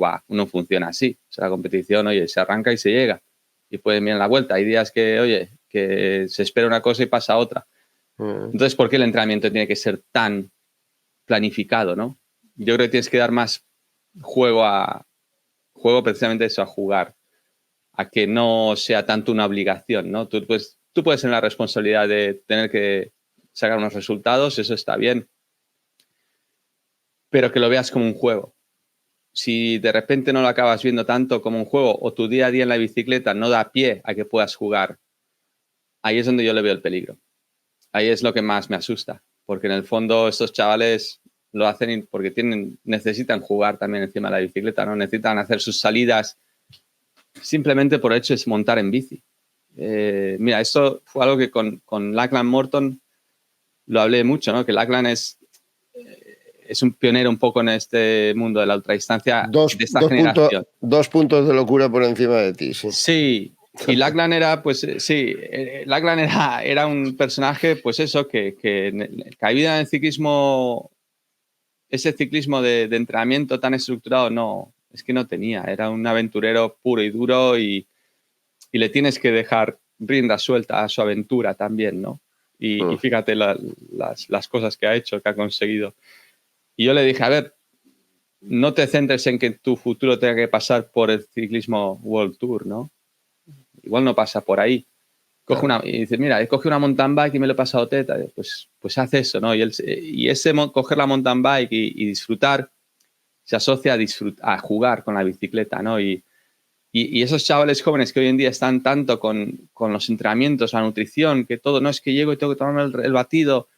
funciona así. O sea, la competición, oye, se arranca y se llega. Y pueden mirar la vuelta. Hay días que, oye, que se espera una cosa y pasa otra. Entonces, ¿por qué el entrenamiento tiene que ser tan planificado, ¿no? Yo creo que tienes que dar más juego precisamente eso, a jugar, a que no sea tanto una obligación, ¿no? Tú puedes tener la responsabilidad de tener que sacar unos resultados, eso está bien, pero que lo veas como un juego. Si de repente no lo acabas viendo tanto como un juego o tu día a día en la bicicleta no da pie a que puedas jugar, ahí es donde yo le veo el peligro. Ahí es lo que más me asusta, porque en el fondo estos chavales lo hacen porque necesitan jugar también encima de la bicicleta, ¿no? Necesitan hacer sus salidas simplemente por el hecho de montar en bici. Mira, esto fue algo que con Lachlan Morton lo hablé mucho, ¿no? Que Lachlan es un pionero un poco en este mundo de la ultradistancia de esta generación. Dos puntos de locura por encima de ti, sí. Sí, y Lachlan era, pues sí, Lachlan era un personaje, pues eso, que cabida en el ciclismo, ese ciclismo de entrenamiento tan estructurado, no, es que no tenía. Era un aventurero puro y duro y le tienes que dejar rienda suelta a su aventura también, ¿no? Y fíjate las cosas que ha hecho, que ha conseguido. Y yo le dije, a ver, no te centres en que tu futuro tenga que pasar por el ciclismo World Tour, ¿no? Igual no pasa por ahí. Y dices, mira, coge una mountain bike y me lo he pasado teta. Pues haz eso, ¿no? Y ese coger la mountain bike y disfrutar se asocia a jugar con la bicicleta, ¿no? Y esos chavales jóvenes que hoy en día están tanto con los entrenamientos, la nutrición, que todo, no es que llego y tengo que tomarme el batido.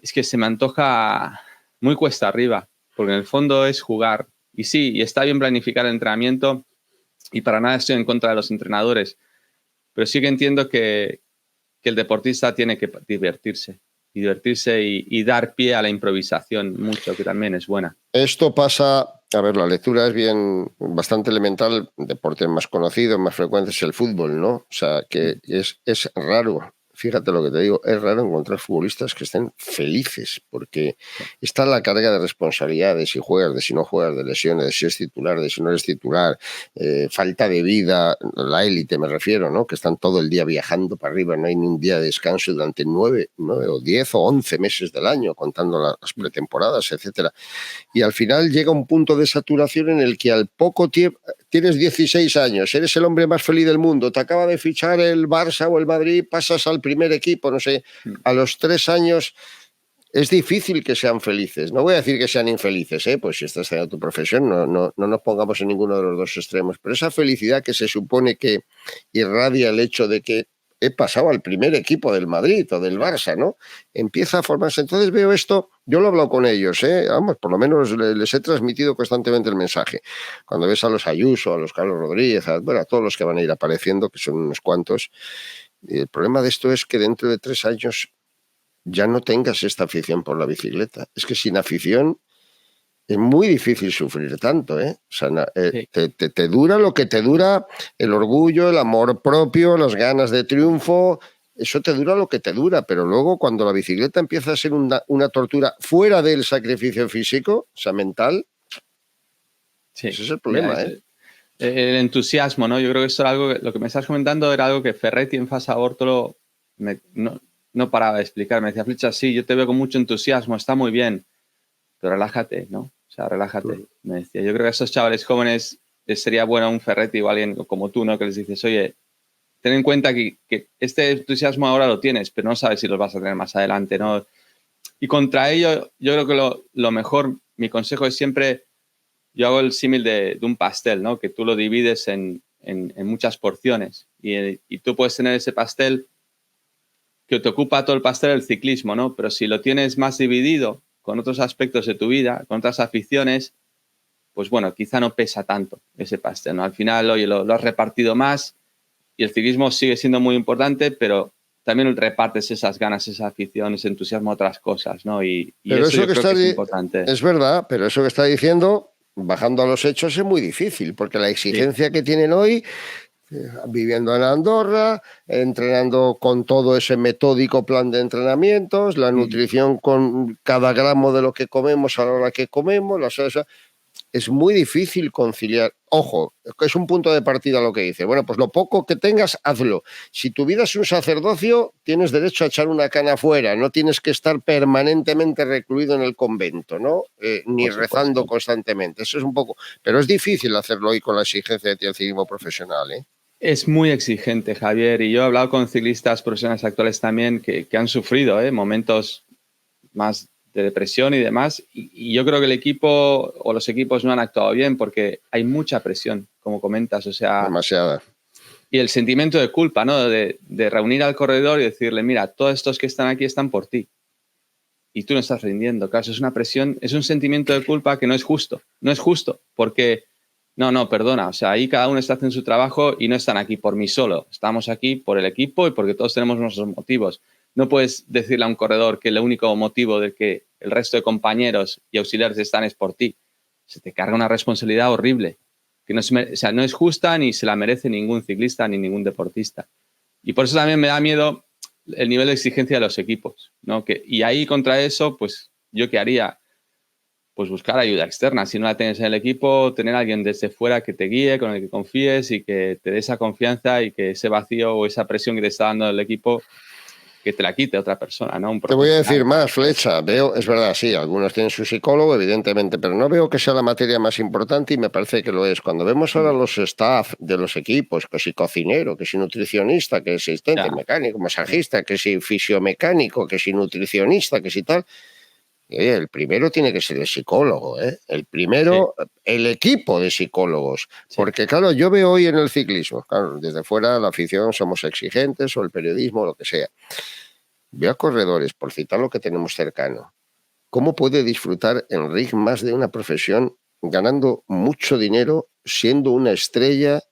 Es que se me antoja muy cuesta arriba, porque en el fondo es jugar. Y sí, y está bien planificar el entrenamiento y para nada estoy en contra de los entrenadores, pero sí que entiendo que el deportista tiene que divertirse. y divertirse y dar pie a la improvisación mucho, que también es buena. Esto pasa, a ver, la lectura es bastante elemental, el deporte más conocido, más frecuente es el fútbol, ¿no? O sea, que es raro, fíjate lo que te digo, es raro encontrar futbolistas que estén felices, porque está la carga de responsabilidad de si juegas, de si no juegas, de lesiones, de si es titular, de si no eres titular, falta de vida, la élite me refiero, ¿no? Que están todo el día viajando para arriba, no hay ni un día de descanso durante 9 o 10 o 11 meses del año, contando las pretemporadas, etcétera. Y al final llega un punto de saturación en el que al poco tiempo, tienes 16 años, eres el hombre más feliz del mundo, te acaba de fichar el Barça o el Madrid, pasas al primer equipo, no sé, a los 3 años es difícil que sean felices. No voy a decir que sean infelices, pues si estás haciendo tu profesión, no nos pongamos en ninguno de los dos extremos, pero esa felicidad que se supone que irradia el hecho de que he pasado al primer equipo del Madrid o del Barça, ¿no? Empieza a formarse. Entonces veo esto, yo lo he hablado con ellos, vamos, por lo menos les he transmitido constantemente el mensaje. Cuando ves a los Ayuso, a los Carlos Rodríguez, a todos los que van a ir apareciendo, que son unos cuantos, el problema de esto es que dentro de 3 años ya no tengas esta afición por la bicicleta. Es que sin afición es muy difícil sufrir tanto, ¿eh? O sea, Sí. te dura lo que te dura el orgullo, el amor propio, las ganas de triunfo, eso te dura lo que te dura, pero luego cuando la bicicleta empieza a ser una tortura fuera del sacrificio físico, o sea, mental, Sí. ese es el problema, Mira, el entusiasmo, ¿no? Yo creo que esto era algo lo que me estás comentando era algo que Ferretti en Fasa Bortolo no paraba de explicar. Me decía, Flecha, sí, yo te veo con mucho entusiasmo, está muy bien, pero relájate, ¿no? O sea, relájate. Me decía, yo creo que a estos chavales jóvenes les sería bueno un Ferretti o alguien como tú, ¿no? Que les dices, oye, ten en cuenta que este entusiasmo ahora lo tienes, pero no sabes si los vas a tener más adelante, ¿no? Y contra ello, yo creo que lo mejor, mi consejo es siempre, yo hago el símil de un pastel, ¿no? Que tú lo divides en muchas porciones y tú puedes tener ese pastel que te ocupa todo el pastel el ciclismo, ¿no? Pero si lo tienes más dividido con otros aspectos de tu vida, con otras aficiones, pues bueno, quizá no pesa tanto ese pastel, ¿no? Al final, oye, lo has repartido más y el ciclismo sigue siendo muy importante, pero también repartes esas ganas, esa afición, ese entusiasmo a otras cosas, ¿no? Y pero eso yo que creo que es importante. es verdad, pero eso que está diciendo, bajando a los hechos, es muy difícil, porque la exigencia que tienen hoy, viviendo en Andorra, entrenando con todo ese metódico plan de entrenamientos, la nutrición con cada gramo de lo que comemos a la hora que comemos, es muy difícil conciliar. Ojo, es un punto de partida lo que dice. Bueno, pues lo poco que tengas, hazlo. Si tu vida es un sacerdocio, tienes derecho a echar una cana afuera, no tienes que estar permanentemente recluido en el convento, ¿no? Ni rezando constantemente. Eso es un poco... Pero es difícil hacerlo hoy con la exigencia de el ciclismo profesional, ¿eh? Es muy exigente, Javier, y yo he hablado con ciclistas profesionales actuales también que han sufrido momentos más de depresión y demás, y yo creo que el equipo o los equipos no han actuado bien porque hay mucha presión, como comentas, o sea... Demasiada. Y el sentimiento de culpa, ¿no? De reunir al corredor y decirle, mira, todos estos que están aquí están por ti. Y tú no estás rindiendo. Claro, es una presión, es un sentimiento de culpa que no es justo. No es justo, porque... No, perdona. O sea, ahí cada uno está haciendo su trabajo y no están aquí por mí solo. Estamos aquí por el equipo y porque todos tenemos nuestros motivos. No puedes decirle a un corredor que el único motivo de que el resto de compañeros y auxiliares están es por ti. Se te carga una responsabilidad horrible. Que no es justa ni se la merece ningún ciclista ni ningún deportista. Y por eso también me da miedo el nivel de exigencia de los equipos, ¿no? Y ahí contra eso, pues, ¿yo qué haría? Pues buscar ayuda externa. Si no la tienes en el equipo, tener a alguien desde fuera que te guíe, con el que confíes y que te dé esa confianza y que ese vacío o esa presión que te está dando el equipo, que te la quite otra persona, ¿no? Un Te voy a decir profesional. más, Flecha. Veo, es verdad, sí, algunos tienen su psicólogo, evidentemente, pero no veo que sea la materia más importante y me parece que lo es. Cuando vemos ahora los staff de los equipos, que si cocinero, que si nutricionista, que si asistente mecánico, masajista, que si fisiomecánico, que si nutricionista, que si tal... el primero tiene que ser el psicólogo, ¿eh? El primero, el equipo de psicólogos. Porque, claro, yo veo hoy en el ciclismo, claro, desde fuera la afición somos exigentes, o el periodismo, lo que sea. Veo a corredores, por citar lo que tenemos cercano. ¿Cómo puede disfrutar Enric más de una profesión ganando mucho dinero, siendo una estrella,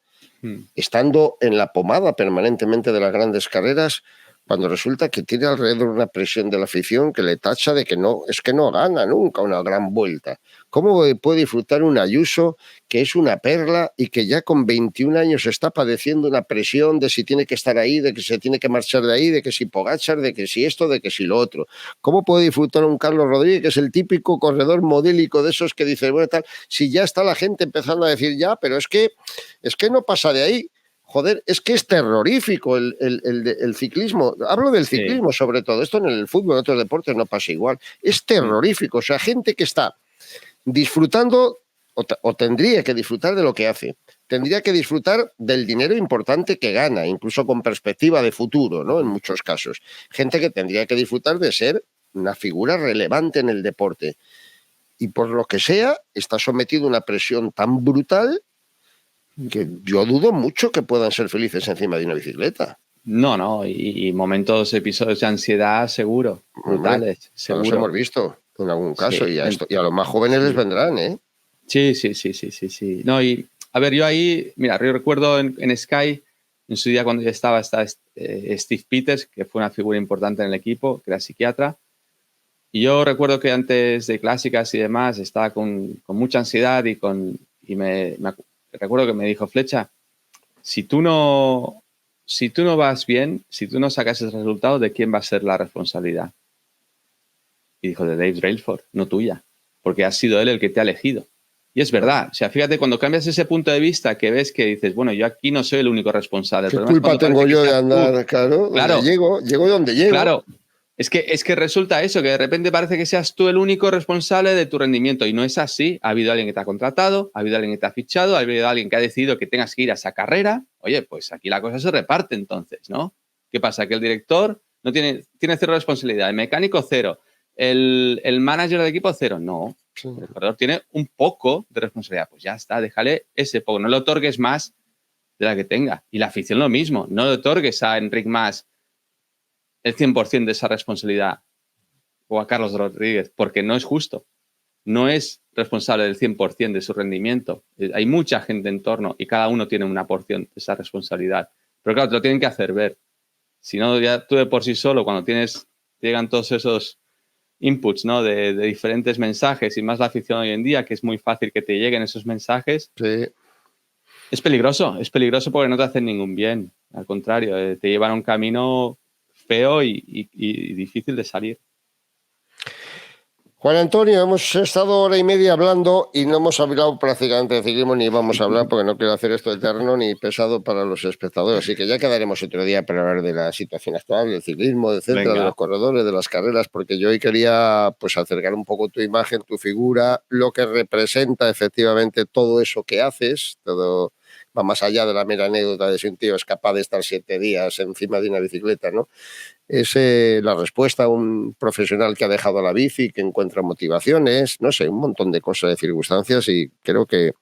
estando en la pomada permanentemente de las grandes carreras? cuando resulta que tiene alrededor una presión de la afición que le tacha de que no, es que no gana nunca una gran vuelta. ¿Cómo puede disfrutar un Ayuso que es una perla y que ya con 21 años está padeciendo una presión de si tiene que estar ahí, de que se tiene que marchar de ahí, de que si Pogačar, de que si esto, de que si lo otro? ¿Cómo puede disfrutar un Carlos Rodríguez, que es el típico corredor modélico de esos que dice, bueno, tal, si ya está la gente empezando a decir ya, pero es que no pasa de ahí? Joder, es que es terrorífico el ciclismo. Hablo del ciclismo sobre todo. Esto en el fútbol, en otros deportes no pasa igual. Es terrorífico. O sea, gente que está disfrutando o tendría que disfrutar de lo que hace. Tendría que disfrutar del dinero importante que gana, incluso con perspectiva de futuro, ¿no? En muchos casos. Gente que tendría que disfrutar de ser una figura relevante en el deporte. Y por lo que sea, está sometido a una presión tan brutal que yo dudo mucho que puedan ser felices encima de una bicicleta. No, y momentos, episodios de ansiedad seguro, brutales, seguro. Los hemos visto en algún caso, y a los más jóvenes les vendrán, ¿eh? Sí. No, y a ver, yo ahí, mira, yo recuerdo en Sky, en su día cuando ya estaba Steve Peters, que fue una figura importante en el equipo, que era psiquiatra, y yo recuerdo que antes de clásicas y demás estaba con mucha ansiedad y me recuerdo que me dijo, Flecha, si tú no vas bien, si tú no sacas ese resultado, ¿de quién va a ser la responsabilidad? Y dijo, de Dave Brailsford, no tuya, porque ha sido él el que te ha elegido. Y es verdad, o sea, fíjate, cuando cambias ese punto de vista, que ves que dices, bueno, yo aquí no soy el único responsable. ¿Qué culpa tengo yo de andar, claro, donde llego donde llego? Claro, es que resulta eso, que de repente parece que seas tú el único responsable de tu rendimiento, y no es así. Ha habido alguien que te ha contratado, ha habido alguien que te ha fichado, ha habido alguien que ha decidido que tengas que ir a esa carrera. Oye, pues aquí la cosa se reparte entonces, ¿no? ¿Qué pasa? Que el director no tiene cero responsabilidad, el mecánico cero, el manager del equipo cero. No, el corredor tiene un poco de responsabilidad. Pues ya está, déjale ese poco, no le otorgues más de la que tenga. Y la afición lo mismo, no le otorgues a Enric Mas el 100% de esa responsabilidad o a Carlos Rodríguez, porque no es justo. No es responsable del 100% de su rendimiento. Hay mucha gente en torno y cada uno tiene una porción de esa responsabilidad. Pero claro, te lo tienen que hacer ver. Si no, ya tú de por sí solo, cuando llegan todos esos inputs, ¿no? de diferentes mensajes, y más la afición hoy en día, que es muy fácil que te lleguen esos mensajes, sí. Es peligroso porque no te hacen ningún bien. Al contrario, te llevan a un camino feo y difícil de salir. Juan Antonio, hemos estado hora y media hablando y no hemos hablado prácticamente de ciclismo, ni vamos a hablar porque no quiero hacer esto eterno ni pesado para los espectadores. Así que ya quedaremos otro día para hablar de la situación actual, del ciclismo, etcétera, de los corredores, de las carreras, porque yo hoy quería pues acercar un poco tu imagen, tu figura, lo que representa efectivamente todo eso que haces, todo va más allá de la mera anécdota de si un tío es capaz de estar 7 días encima de una bicicleta, ¿no? Es la respuesta a un profesional que ha dejado la bici, que encuentra motivaciones, no sé, un montón de cosas, de circunstancias, y creo que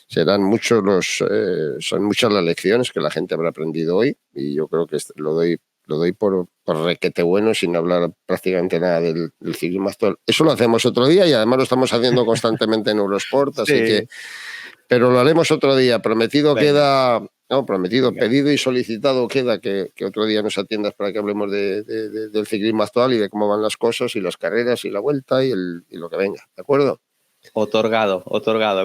son muchas las lecciones que la gente habrá aprendido hoy, y yo creo que lo doy por requete bueno, sin hablar prácticamente nada del ciclismo actual. Eso lo hacemos otro día y además lo estamos haciendo constantemente en Eurosport, así que... Pero lo haremos otro día, prometido. Venga. Queda... No, prometido, venga. Pedido y solicitado queda que otro día nos atiendas para que hablemos del ciclismo actual y de cómo van las cosas y las carreras y la vuelta y lo que venga, ¿de acuerdo? Otorgado,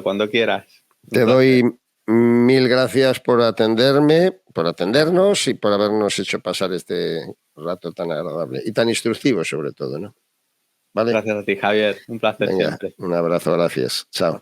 cuando quieras. Te doy 1000 gracias por atenderme, por atendernos y por habernos hecho pasar este rato tan agradable y tan instructivo sobre todo, ¿no? ¿Vale? Gracias a ti, Javier. Un placer. Venga, siempre. Un abrazo, gracias. Chao.